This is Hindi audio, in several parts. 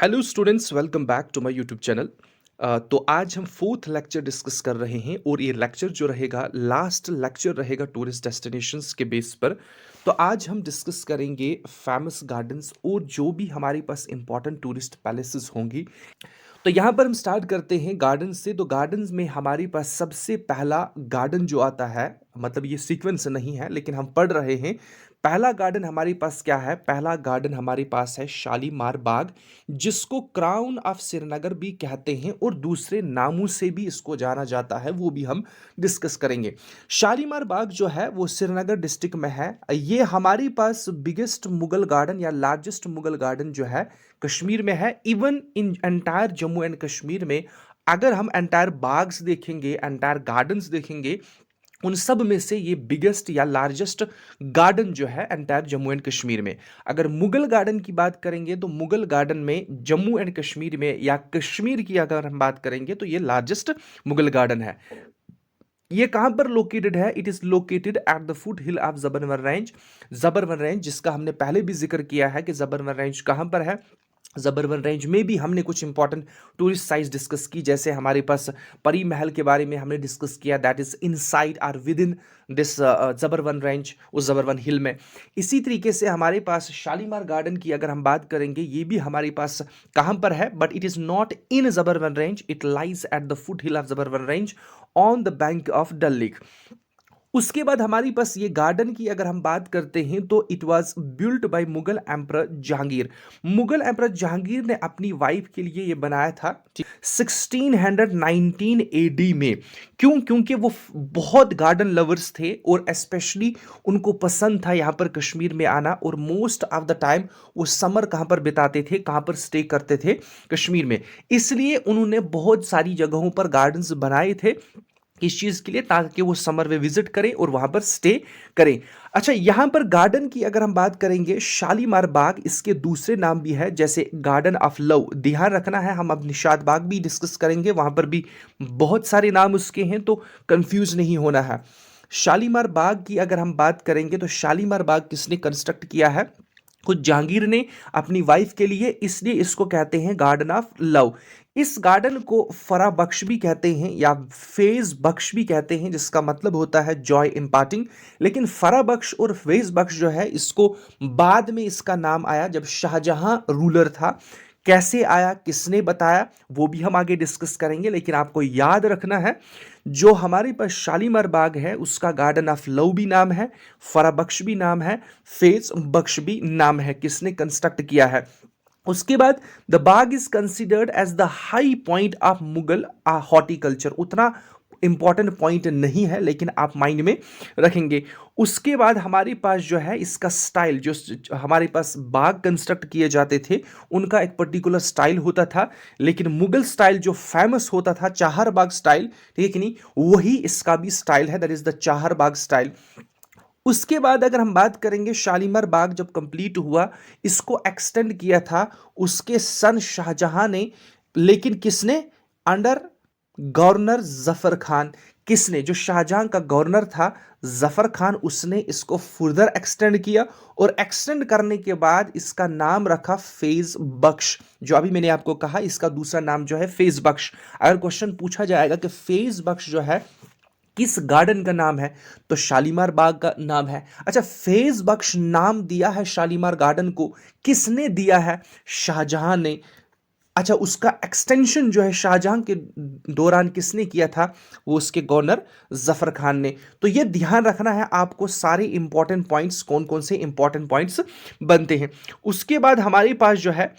Hello students, welcome back to my YouTube channel. तो आज हम फोर्थ लेक्चर डिस्कस कर रहे हैं और ये लेक्चर जो रहेगा लास्ट लेक्चर रहेगा टूरिस्ट डेस्टिनेशंस के बेस पर। तो आज हम डिस्कस करेंगे फेमस गार्डन्स और जो भी हमारे पास इंपॉर्टेंट टूरिस्ट पैलेसेस होंगी। तो यहाँ पर हम स्टार्ट करते हैं गार्डन से। तो गार्डन्स में हमारे पास सबसे पहला गार्डन जो आता है, मतलब ये सीक्वेंस नहीं है लेकिन हम पढ़ रहे हैं। पहला गार्डन हमारे पास क्या है? पहला गार्डन हमारे पास है शालीमार बाग, जिसको क्राउन ऑफ श्रीनगर भी कहते हैं और दूसरे नामों से भी इसको जाना जाता है, वो भी हम डिस्कस करेंगे। शालीमार बाग जो है वो श्रीनगर डिस्ट्रिक्ट में है। ये हमारे पास बिगेस्ट मुगल गार्डन या लार्जेस्ट मुगल गार्डन जो है कश्मीर में है। Even in entire Jammu and Kashmir में अगर हम एंटायर बाग्स देखेंगे, एंटायर गार्डन्स देखेंगे, उन सब में से ये बिगेस्ट या लार्जेस्ट गार्डन जो है एंटायर जम्मू एंड कश्मीर में। अगर मुगल गार्डन की बात करेंगे तो मुगल गार्डन में जम्मू एंड कश्मीर में या कश्मीर की अगर हम बात करेंगे तो ये लार्जेस्ट मुगल गार्डन है। ये कहां पर लोकेटेड है? It is located at the foot hill of Zabarwan range. Zabarwan range जिसका हमने पहले भी जिक्र किया है कि जबरवन रेंज कहां पर है। जबरवन रेंज में भी हमने कुछ इंपॉर्टेंट टूरिस्ट साइट्स डिस्कस की, जैसे हमारे पास परी महल के बारे में हमने डिस्कस किया, दैट इज इनसाइड और with in this Zabarwan range, उस जबरवन हिल में। इसी तरीके से हमारे पास शालीमार गार्डन की अगर हम बात करेंगे, ये भी हमारे पास कहां पर है? But it is not in Zabarwan range, it lies at the foot hill of Zabarwan range on the bank of Dal lake. उसके बाद हमारी पास ये गार्डन की अगर हम बात करते हैं तो it was built bye Mughal emperor Jahangir. Mughal emperor Jahangir ने अपनी वाइफ के लिए ये बनाया था 1619 एडी में। क्यों? क्योंकि वो बहुत गार्डन लवर्स थे और स्पेशली उनको पसंद था यहाँ पर कश्मीर में आना, और मोस्ट ऑफ द टाइम वो समर कहाँ पर बिताते थे, कहाँ पर स्टे करते थे? कश्मीर में। इसलिए उन्होंने बहुत सारी जगहों पर गार्डन्स बनाए थे। किस चीज के लिए? ताकि वो समर में विजिट करें और वहां पर स्टे करें। अच्छा, यहां पर गार्डन की अगर हम बात करेंगे, शालीमार बाग इसके दूसरे नाम भी है, जैसे गार्डन ऑफ लव। ध्यान रखना है, हम अब निशात बाग भी डिस्कस करेंगे, वहां पर भी बहुत सारे नाम उसके हैं, तो कंफ्यूज नहीं होना है। शालीमार बाग की अगर हम बात करेंगे तो शालीमार बाग किसने कंस्ट्रक्ट किया है? खुद जहांगीर ने अपनी वाइफ के लिए, इसलिए इसको कहते हैं गार्डन ऑफ लव। इस गार्डन को फरा बख्श भी कहते हैं या फेज बख्श भी कहते हैं, जिसका मतलब होता है जॉय इम्पार्टिंग। लेकिन फरा बख्श और फेज बख्श जो है, इसको बाद में इसका नाम आया जब शाहजहां रूलर था। कैसे आया, किसने बताया, वो भी हम आगे डिस्कस करेंगे। लेकिन आपको याद रखना है, जो हमारे पास शालीमार बाग है उसका गार्डन ऑफ लव भी नाम है, फरा बख्श भी नाम है, फेज बख्श भी नाम है। किसने कंस्ट्रक्ट किया है? उसके बाद the bagh is considered as the high point of Mughal horticulture. उतना इंपॉर्टेंट पॉइंट नहीं है लेकिन आप माइंड में रखेंगे। उसके बाद हमारे पास जो है इसका स्टाइल, जो हमारे पास बाग कंस्ट्रक्ट किए जाते थे उनका एक पर्टिकुलर स्टाइल होता था, लेकिन मुगल स्टाइल जो फेमस होता था, चाहर बाग स्टाइल, ठीक है कि नहीं, वही इसका भी स्टाइल है, that is the Chahar Bagh style. उसके बाद अगर हम बात करेंगे, शालीमार बाग जब कंप्लीट हुआ, इसको एक्सटेंड किया था उसके सन शाहजहां ने, लेकिन किसने? Under governor Zafar Khan. किसने? जो शाहजहां का गवर्नर था जफर खान, उसने इसको फर्दर एक्सटेंड किया, और एक्सटेंड करने के बाद इसका नाम रखा फेज बख्श। जो अभी मैंने आपको कहा, इसका दूसरा नाम जो है फेज बख्श। अगर क्वेश्चन पूछा जाएगा कि फेज बख्श जो है किस गार्डन का नाम है, तो शालीमार बाग का नाम है। अच्छा, फेज बख्श नाम दिया है शालीमार गार्डन को, किसने दिया है? शाहजहां ने। अच्छा, उसका एक्सटेंशन जो है शाहजहां के दौरान किसने किया था? वो उसके गवर्नर जफर खान ने। तो ये ध्यान रखना है आपको, सारे इंपॉर्टेंट पॉइंट्स कौन कौन से इंपॉर्टेंट पॉइंट्स बनते हैं। उसके बाद हमारे पास जो है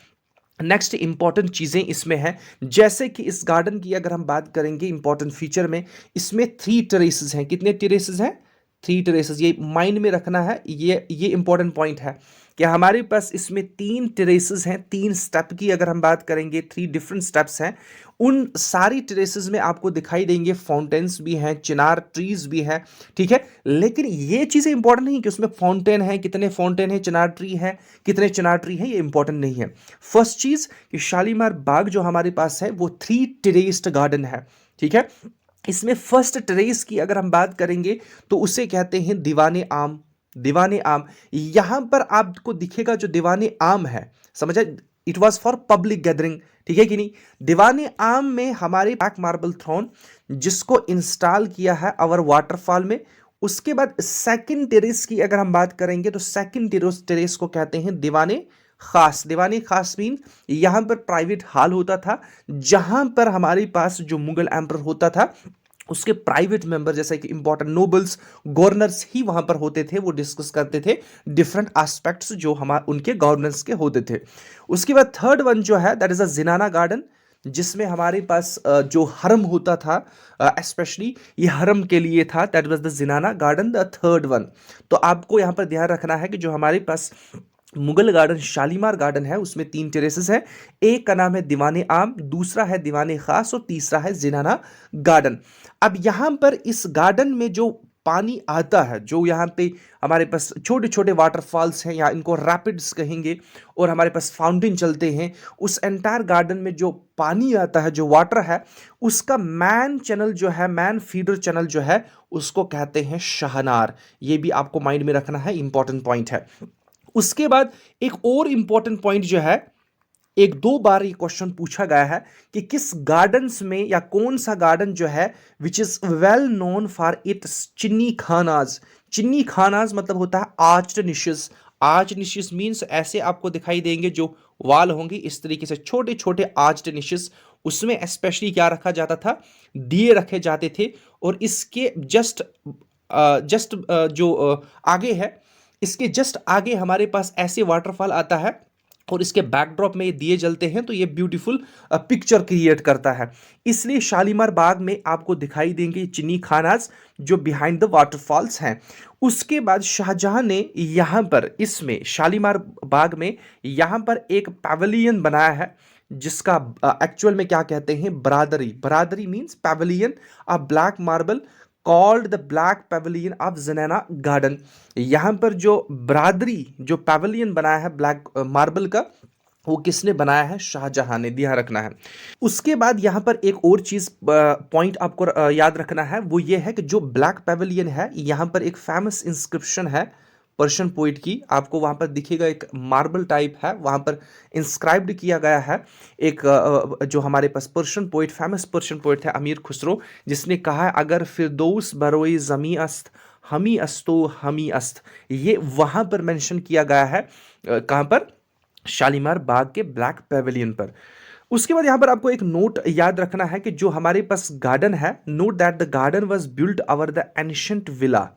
नेक्स्ट इंपॉर्टेंट चीज़ें इसमें हैं, जैसे कि इस गार्डन की अगर हम बात करेंगे इंपॉर्टेंट फीचर में, इसमें 3 टेरेसेस हैं। कितने टेरेसेस हैं? 3 टेरेसेस। ये माइंड में रखना है, ये इंपॉर्टेंट पॉइंट है कि हमारे पास इसमें 3 टेरेसेस हैं। 3 स्टेप की अगर हम बात करेंगे, 3 डिफरेंट स्टेप्स हैं। उन सारी टेरेसेस में आपको दिखाई देंगे फाउंटेन्स भी हैं, चिनार ट्रीज भी हैं, ठीक है। लेकिन ये चीज़ें इंपॉर्टेंट नहीं कि उसमें फाउंटेन है, कितने फाउंटेन है, चिनार ट्री है, कितने चिनार ट्री है, ये इंपॉर्टेंट नहीं है। फर्स्ट चीज कि शालीमार बाग जो हमारे पास है वो 3 टेरेस्ड गार्डन है, ठीक है। इसमें फर्स्ट टेरेस की अगर हम बात करेंगे तो उसे कहते हैं दीवाने आम। दीवाने आम, यहां पर आपको दिखेगा जो दीवाने आम है, समझा? It was for public gathering, ठीक है कि नहीं। दीवाने आम में हमारे ब्लैक मार्बल थ्रोन जिसको इंस्टॉल किया है अवर वाटरफॉल में। उसके बाद सेकंड टेरेस की अगर हम बात करेंगे तो सेकंड टेरेस को कहते हैं दीवाने खास। दीवाने खास मीन यहां पर प्राइवेट हॉल होता था जहां पर हमारे पास जो मुगल एम्पर होता था उसके प्राइवेट मेंबर जैसे कि इंपॉर्टेंट नोबल्स गवर्नर्स ही वहां पर होते थे, वो डिस्कस करते थे डिफरेंट एस्पेक्ट्स जो हमारे उनके गवर्नेंस के होते थे। उसके बाद थर्ड वन जो है दैट इज अ जिनाना गार्डन, जिसमें हमारे पास जो हरम होता था स्पेशली ये हरम के लिए था, that was the Zenana garden the third one. तो आपको यहां पर ध्यान रखना है कि जो हमारे पास मुगल गार्डन शालीमार गार्डन है उसमें 3 टेरेसेस हैं। एक का नाम है दीवाने आम, दूसरा है दीवाने खास और तीसरा है जिनाना गार्डन। अब यहां पर इस गार्डन में जो पानी आता है, जो यहाँ पे हमारे पास छोटे छोटे वाटरफॉल्स हैं या इनको रैपिड्स कहेंगे और हमारे पास फाउंटेन चलते हैं, उस एंटायर गार्डन में जो पानी आता है जो वाटर है उसका मैन चैनल जो है, मैन फीडर चैनल जो है उसको कहते हैं शाहनार। ये भी आपको माइंड में रखना है, इंपॉर्टेंट पॉइंट है। उसके बाद एक और इंपॉर्टेंट पॉइंट जो है, एक दो बार ये क्वेश्चन पूछा गया है कि किस गार्डन्स में या कौन सा गार्डन जो है which is well known for it's चिन्नी खानाज। चिन्नी खानाज मतलब होता है arched niches. Arched niches means ऐसे आपको दिखाई देंगे जो वाल होंगी इस तरीके से छोटे छोटे आर्च्ड निशेस, उसमें स्पेशली क्या रखा जाता था, दिए रखे जाते थे। और इसके जस्ट जस्ट जो आगे है, इसके जस्ट आगे हमारे पास ऐसे वाटरफॉल आता है और इसके बैकड्रॉप में ये दिए जलते हैं तो ये ब्यूटीफुल पिक्चर क्रिएट करता है। इसलिए शालीमार बाग में आपको दिखाई देंगे चिनी खानाज जो बिहाइंड द वाटरफॉल्स हैं। उसके बाद शाहजहां ने यहाँ पर इसमें शालीमार बाग में यहाँ पर एक पैवेलियन बनाया है जिसका एक्चुअल में क्या कहते हैं, बरादरी। Baradari means pavilion a black marble called the black pavilion of Zenana garden. यहाँ पर जो बरादरी जो पैवेलियन बनाया है ब्लैक मार्बल का, वो किसने बनाया है, शाहजहां ने, ध्यान रखना है। उसके बाद यहाँ पर एक और चीज पॉइंट आपको याद रखना है, वो ये है कि जो ब्लैक पैवेलियन है यहाँ पर एक फेमस इंस्क्रिप्शन है पर्शियन पोइट की, आपको वहां पर दिखेगा एक मार्बल टाइप है, वहां पर इंस्क्राइब्ड किया गया है। एक जो हमारे पास Persian poet, famous Persian poet है अमीर खुसरो, जिसने कहा है अगर फिरदौस बरोई जमी अस्त हमी अस्तो हमी अस्त। ये वहां पर मेंशन किया गया है, कहां पर, शालीमार बाग के ब्लैक पैवेलियन पर। उसके बाद यहां पर आपको एक नोट याद रखना है कि जो हमारे पास गार्डन है, note that the garden was built our the ancient villa.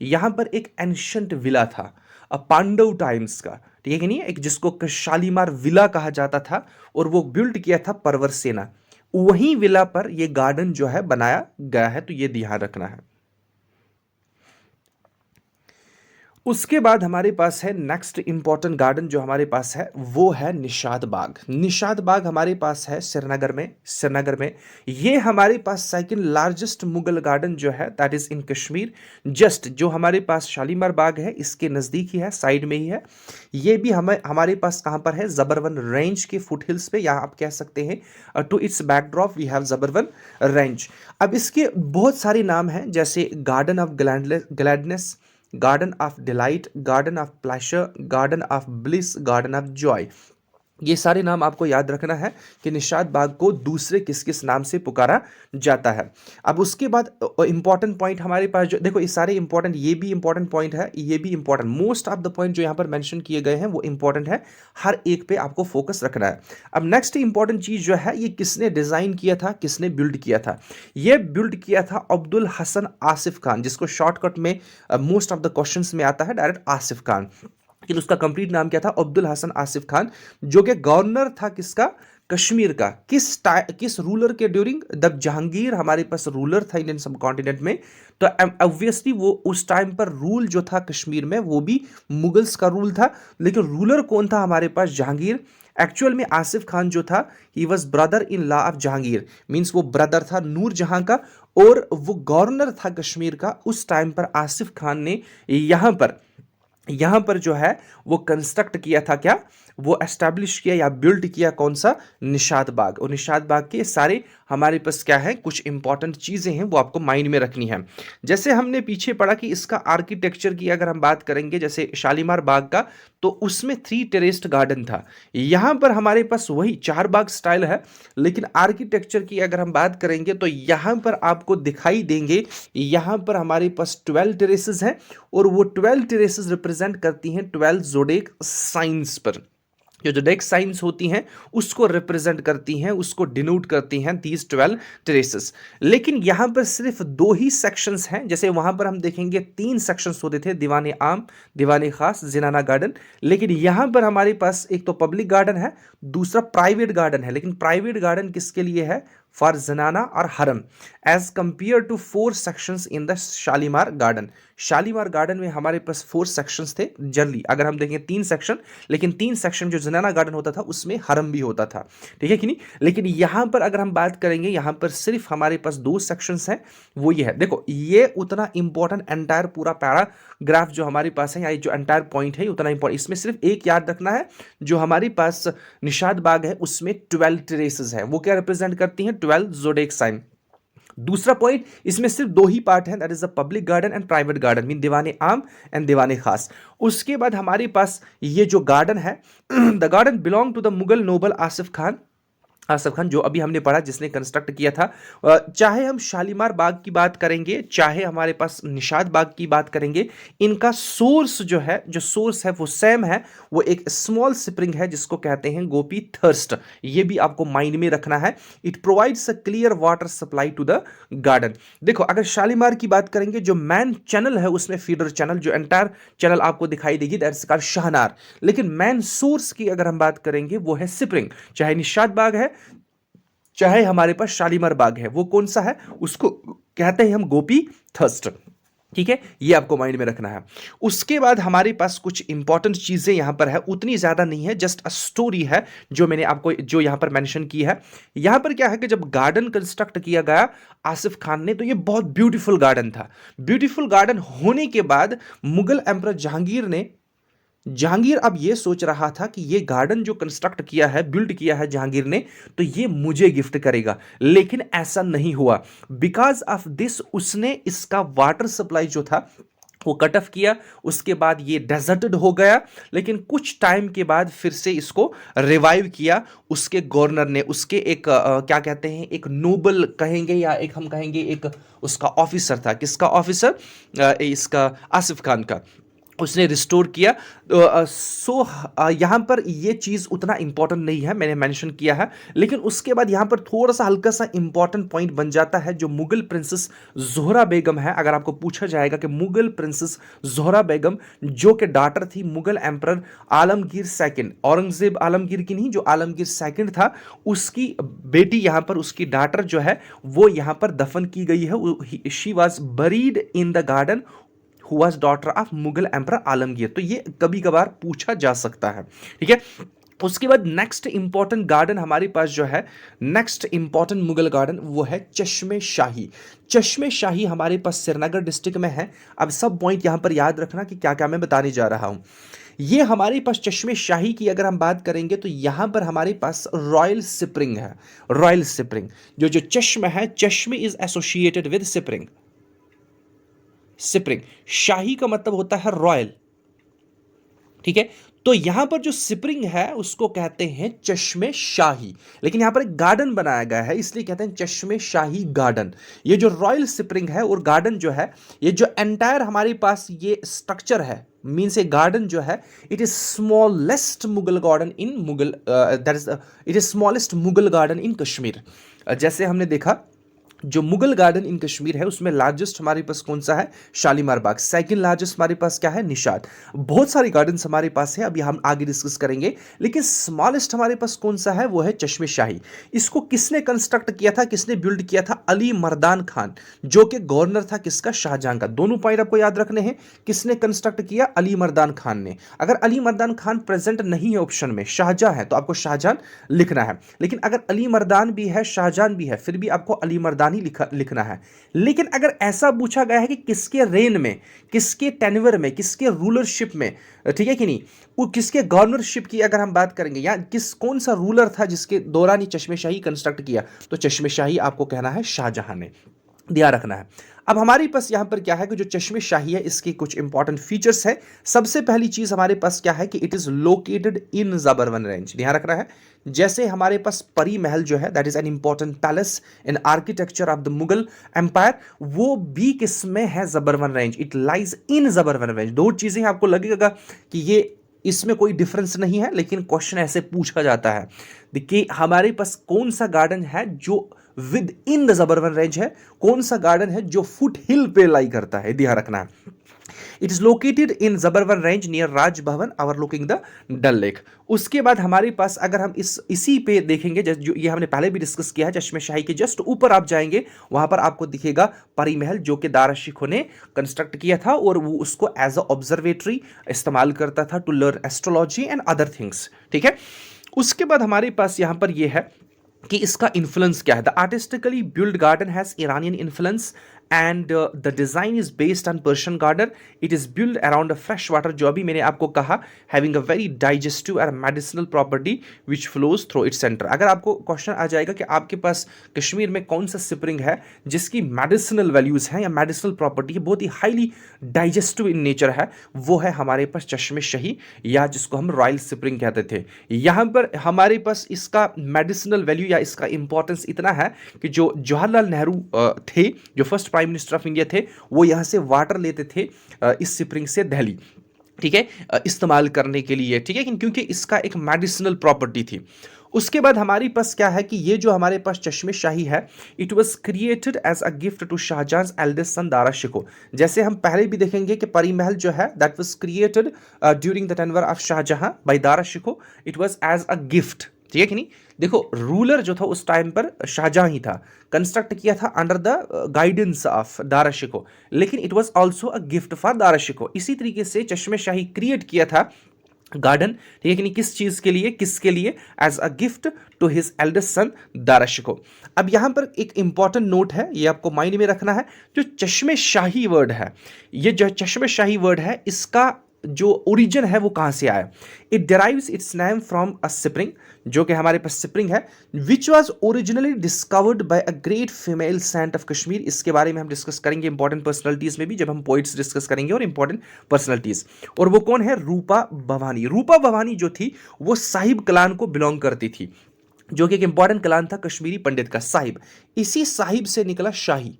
यहां पर एक एंशिएंट विला था पांडव टाइम्स का, ठीक है कि नहीं, एक जिसको शालीमार विला कहा जाता था और वो बिल्ट किया था परवर सेना। वही विला पर ये गार्डन जो है बनाया गया है, तो ये ध्यान रखना है। उसके बाद हमारे पास है नेक्स्ट इंपॉर्टेंट गार्डन जो हमारे पास है वो है निशाद बाग। निशाद बाग हमारे पास है श्रीनगर में। श्रीनगर में ये हमारे पास सेकंड लार्जेस्ट मुगल गार्डन जो है that is in Kashmir. Just जो हमारे पास शालीमार बाग है इसके नज़दीक ही है, साइड में ही है। ये भी हमारे पास कहाँ पर है, जबरवन रेंज के फुट हिल्स पे, यहाँ आप कह सकते हैं to its backdrop we have Zabarwan range. अब इसके बहुत सारे नाम हैं जैसे garden of gladness, garden of delight, garden of pleasure, garden of bliss, garden of joy. ये सारे नाम आपको याद रखना है कि निशाद बाग को दूसरे किस किस नाम से पुकारा जाता है। अब उसके बाद इंपॉर्टेंट पॉइंट हमारे पास जो देखो, ये सारे इंपॉर्टेंट, ये भी इंपॉर्टेंट पॉइंट है, ये भी important, most of the point जो यहाँ पर मेंशन किए गए हैं वो इंपॉर्टेंट है, हर एक पे आपको फोकस रखना है। अब नेक्स्ट इंपॉर्टेंट चीज जो है, ये किसने डिजाइन किया था, किसने बिल्ड किया था, ये बिल्ड किया था अब्दुल हसन आसिफ खान, जिसको शॉर्टकट में मोस्ट ऑफ द क्वेश्चंस में आता है डायरेक्ट आसिफ खान, लेकिन उसका कंप्लीट नाम क्या था, अब्दुल हसन आसिफ खान, जो कि गवर्नर था किसका, कश्मीर का। किस रूलर के ड्यूरिंग, जब जहांगीर हमारे पास रूलर था इंडियन सब कॉन्टिनेंट में, तो ऑब्वियसली वो उस टाइम पर रूल जो था कश्मीर में वो भी मुगल्स का रूल था, लेकिन रूलर कौन था हमारे पास, जहांगीर। एक्चुअल में आसिफ खान जो था he was brother in law of Jahangir, means वो ब्रदर था नूर जहां का, और वो गवर्नर था कश्मीर का। उस टाइम पर आसिफ खान ने यहाँ पर जो है वो कंस्ट्रक्ट किया था क्या, वो एस्टैब्लिश किया या बिल्ड किया कौन सा, निशात बाग। और निशात बाग के सारे हमारे पास क्या है, कुछ इंपॉर्टेंट चीजें हैं वो आपको माइंड में रखनी है। जैसे हमने पीछे पढ़ा कि इसका आर्किटेक्चर की अगर हम बात करेंगे जैसे शालीमार बाग का, तो उसमें 3 टेरेस्ड गार्डन था। यहां पर हमारे पास वही 4 बाग स्टाइल है, लेकिन आर्किटेक्चर की अगर हम बात करेंगे तो यहां पर आपको दिखाई देंगे, यहां पर हमारे पास 12 टेरेसेस हैं, और वो 12 टेरेसेस रिप्रेजेंट करती हैं 12 जोडेक साइंस पर। जो जोडेक साइंस होती हैं उसको रिप्रेजेंट करती हैं, उसको डिनोट करती हैं दीज 12 टेरेसेस। लेकिन यहां पर सिर्फ 2 ही सेक्शंस हैं। जैसे वहां पर हम देखेंगे 3 सेक्शंस होते थे, दीवाने आम, दीवाने खास, जिनाना गार्डन। लेकिन यहां पर हमारे पास एक तो पब्लिक गार्डन है, दूसरा प्राइवेट गार्डन है। लेकिन प्राइवेट गार्डन किसके लिए है, फॉर जनाना और harem, as compare to 4 sections in the Shalimar garden. Shalimar garden में हमारे पास 4 सेक्शंस थे जनरली। अगर हम देखें 3 सेक्शन, लेकिन 3 सेक्शन जो जनाना गार्डन होता था उसमें हरम भी होता था, ठीक है कि नहीं। लेकिन यहां पर अगर हम बात करेंगे, यहां पर सिर्फ हमारे पास 2 सेक्शंस हैं, वो ये है। देखो ये उतना इंपॉर्टेंट एंटायर पूरा पैराग्राफ जो हमारे पास है, या जो एंटायर पॉइंट है उतना इंपॉर्टेंट, इसमें सिर्फ एक याद रखना है, जो हमारे पास निशात बाग है उसमें 12 टेरेसेस है, वो क्या रिप्रेजेंट करती हैं, 12 जोडेक साइन। दूसरा पॉइंट, इसमें सिर्फ 2 ही पार्ट है, that is the public garden and private garden, mean दीवाने आम एंड दीवाने खास। उसके बाद हमारे पास ये जो गार्डन है the garden belong to the Mughal noble Asif Khan, Asif Khan जो अभी हमने पढ़ा जिसने कंस्ट्रक्ट किया था। चाहे हम शालीमार बाग की बात करेंगे, चाहे हमारे पास निशात बाग की बात करेंगे, इनका सोर्स जो है, जो सोर्स है वो सेम है। वो एक स्मॉल स्प्रिंग है जिसको कहते हैं गोपी थर्स्ट। ये भी आपको माइंड में रखना है। It provides a clear water supply to the garden. देखो अगर शालीमार की बात करेंगे, जो मैन चैनल है उसमें फीडर चैनल, जो एंटायर चैनल आपको दिखाई देगी, दैट्स कॉल्ड शाहनार। लेकिन मैन सोर्स की अगर हम बात करेंगे वो है स्प्रिंग। चाहे निशात बाग है, चाहे हमारे पास शालीमार बाग है, वो कौन सा है, उसको कहते हैं हम गोपी थर्स्ट। ठीक है, ये आपको माइंड में रखना है। उसके बाद हमारे पास कुछ इंपॉर्टेंट चीजें यहां पर है, उतनी ज्यादा नहीं है, जस्ट अ स्टोरी है जो मैंने आपको जो यहां पर मेंशन की है। यहां पर क्या है कि जब गार्डन कंस्ट्रक्ट किया गया आसिफ खान ने, तो ये बहुत ब्यूटीफुल गार्डन था। ब्यूटीफुल गार्डन होने के बाद मुगल एम्परर जहांगीर अब ये सोच रहा था कि ये गार्डन जो कंस्ट्रक्ट किया है, बिल्ड किया है जहांगीर ने, तो ये मुझे गिफ्ट करेगा। लेकिन ऐसा नहीं हुआ। बिकॉज ऑफ दिस उसने इसका वाटर सप्लाई जो था वो कट ऑफ किया। उसके बाद ये डेजर्टेड हो गया। लेकिन कुछ टाइम के बाद फिर से इसको रिवाइव किया उसके गवर्नर ने। उसके एक क्या कहते हैं, एक नोबल कहेंगे, या एक हम कहेंगे एक उसका ऑफिसर था। किसका ऑफिसर, इसका आसिफ खान का। उसने रिस्टोर किया। यहां पर ये चीज उतना इंपॉर्टेंट नहीं है, मैंने मेंशन किया है। लेकिन उसके बाद यहां पर थोड़ा सा हल्का सा इंपॉर्टेंट पॉइंट बन जाता है, जो मुगल प्रिंसेस जोहरा बेगम है। अगर आपको पूछा जाएगा कि मुगल प्रिंसेस जोहरा बेगम, जो कि डॉटर थी मुगल एम्परर आलमगीर सेकंड, औरंगजेब आलमगीर की नहीं, जो आलमगीर सेकंड था, उसकी बेटी यहां पर, उसकी डॉटर जो है वो यहां पर दफन की गई है। She was buried in the garden who was daughter of Mughal emperor Alamgir. तो ये कभी कभार पूछा जा सकता है, ठीक है। उसके बाद नेक्स्ट इंपॉर्टेंट गार्डन हमारे पास जो है, नेक्स्ट इंपॉर्टेंट मुगल गार्डन, वो है चश्मे शाही। चश्मे शाही हमारे पास श्रीनगर डिस्ट्रिक्ट में है। अब सब पॉइंट यहां पर याद रखना कि क्या क्या मैं बताने जा रहा हूं। ये हमारे पास चश्मे शाही की अगर हम बात करेंगे, तो यहां पर हमारे पास रॉयल स्प्रिंग है। रॉयल स्प्रिंग, जो चश्म है, chashme is associated with spring. Spring, शाही का मतलब होता है रॉयल, ठीक है। तो यहां पर जो स्प्रिंग है उसको कहते हैं चश्मे शाही। लेकिन यहां पर एक गार्डन बनाया गया है, इसलिए कहते हैं चश्मे शाही गार्डन। ये जो रॉयल स्प्रिंग है और गार्डन जो है, ये जो एंटायर हमारे पास ये स्ट्रक्चर है, मीन्स ए गार्डन जो है, it is smallest Mughal garden in Mughal, that is it is smallest Mughal garden इन कश्मीर। जैसे हमने देखा, जो मुगल गार्डन इन कश्मीर है उसमें लार्जेस्ट हमारे पास कौन सा है, शालीमार बाग। सेकंड लार्जेस्ट हमारे पास क्या है, निशात। बहुत सारी गार्डन्स हमारे पास है, अभी हम आगे डिस्कस करेंगे। लेकिन स्मॉलेस्ट हमारे पास कौन सा है, वो है चश्मे शाही। इसको किसने कंस्ट्रक्ट किया था, किसने बिल्ड किया था, अली मर्दान खान, जो कि गवर्नर था किसका, शाहजहां का। दोनों पॉइंट आपको याद रखने हैं। किसने कंस्ट्रक्ट किया, अली मर्दान खान ने। अगर अली मर्दान खान प्रेजेंट नहीं है ऑप्शन में, शाहजहां है, तो आपको शाहजहां लिखना है। लेकिन अगर अली मर्दान भी है, शाहजहां भी है, फिर भी आपको अली मर्दान दौरान ही लिखना है। लेकिन अगर ऐसा पूछा गया है कि किसके रेन में, किसके टेन्योर में, किसके रूलरशिप में, ठीक है कि नहीं, वो किसके गवर्नरशिप की अगर हम बात करेंगे, या कौन सा रूलर था जिसके दौरान ही चश्मे शाही कंस्ट्रक्ट किया, तो चश्मे शाही आपको कहना है शाहजहां ने। ध्यान रखना है। अब हमारे पास यहां पर क्या है कि जो चश्मे शाही है इसके कुछ इंपॉर्टेंट फीचर्स है। सबसे पहली चीज हमारे पास क्या है कि it is located in Zabarwan range. ध्यान रखना है, जैसे हमारे पास परी महल जो है that is an important palace in architecture of the Mughal empire, वो भी किसमें है, Zabarwan range. It lies in Zabarwan range. दो चीजें आपको लगेगा कि ये इसमें कोई डिफरेंस नहीं है, लेकिन क्वेश्चन ऐसे पूछा जाता है। देखिए हमारे पास कौन सा गार्डन है जो with in the Zabarwan range है, कौन सा गार्डन है जो फुट हिल पे लाई करता है, ध्यान रखना है। It is located in Zabarwan range near Raj Bhavan overlooking the Dal lake. उसके बाद हमारे पास अगर हम इसी पे देखेंगे, जो ये हमने पहले भी डिस्कस किया है, चश्मे शाही के जस्ट ऊपर आप जाएंगे वहां पर आपको दिखेगा परी महल, जो कि दारा शिकोह ने कंस्ट्रक्ट किया था और वो उसको एज अ ऑब्जर्वेटरी इस्तेमाल करता था to learn astrology and other things. ठीक है, उसके बाद हमारे पास यहां पर ये है कि इसका इन्फ्लुएंस क्या है। The artistically build garden has Iranian influence and the design is based on Persian garden. It is build around a fresh water, जो अभी मैंने आपको कहा, having a very digestive and medicinal property which flows through its centre. अगर आपको क्वेश्चन आ जाएगा कि आपके पास कश्मीर में कौन सा स्प्रिंग है जिसकी मेडिसिनल वैल्यूज हैं या मेडिसिनल प्रॉपर्टी है, बहुत ही हाईली डाइजेस्टिव इन नेचर है, वो है हमारे पास चश्मे शाही, या जिसको हम रॉयल स्प्रिंग कहते थे। यहां पर हमारे पास इसका मेडिसिनल वैल्यू या इसका इंपॉर्टेंस इतना है कि जो जवाहरलाल नेहरू थे, जो first prime minister of India थे, वो यहां से वाटर लेते थे इस स्प्रिंग से दिल्ली, ठीक है, इस्तेमाल करने के लिए। ठीक है, क्योंकि इसका एक मेडिसिनल प्रॉपर्टी थी। उसके बाद हमारे पास क्या है कि ये जो हमारे पास चश्मे शाही है, it was created as a gift to Shahjahan eldest son Dara Shikoh. जैसे हम पहले भी देखेंगे कि परी महल जो है that was created during the tenure of Shahjahan by Dara Shikoh. It was as a gift, ठीक है कि नहीं। देखो रूलर जो था उस टाइम पर शाहजहां ही था, कंस्ट्रक्ट किया था under the guidance of Dara Shikoh, लेकिन it was also a gift for Dara Shikoh. इसी तरीके से चश्मे शाही क्रिएट किया था गार्डन, ठीक है कि नहीं, किस चीज के लिए, किसके लिए, as a gift to his eldest son Dara Shikoh. अब यहां पर एक इंपॉर्टेंट नोट है, ये आपको माइंड में रखना है। जो चश्मे शाही वर्ड है, ये जो चश्मे शाही वर्ड है, इसका जो ओरिजिन है वो कहां से आया। It derives its name from a spring, जो कि हमारे पास स्प्रिंग है, which was originally discovered by a great female saint of Kashmir. इसके बारे में हम डिस्कस करेंगे इंपॉर्टेंट पर्सनैलिटीज में भी, जब हम पोइट्स डिस्कस करेंगे और इंपॉर्टेंट पर्सनैलिटीज। और वो कौन है, रूपा भवानी। रूपा भवानी जो थी वो साहिब कलान को बिलोंग करती थी, जो कि एक इंपॉर्टेंट कलान था कश्मीरी पंडित का, साहिब। इसी साहिब से निकला शाही,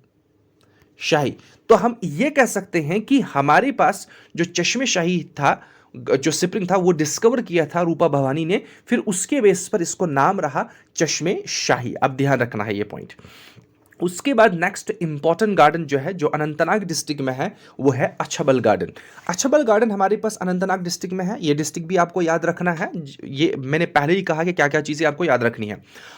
शाही। तो हम ये कह सकते हैं कि हमारे पास जो चश्मे शाही था, जो स्प्रिंग था, वो डिस्कवर किया था रूपा भवानी ने, फिर उसके बेस पर इसको नाम रहा चश्मे शाही। अब ध्यान रखना है ये पॉइंट। उसके बाद नेक्स्ट इंपॉर्टेंट गार्डन जो है, जो अनंतनाग डिस्ट्रिक्ट में है, वो है अछबल गार्डन। अछबल गार्डन हमारे पास अनंतनाग डिस्ट्रिक्ट में है। ये डिस्ट्रिक्ट भी आपको याद रखना है, ये मैंने पहले ही कहा कि क्या क्या चीज़ें आपको याद रखनी है।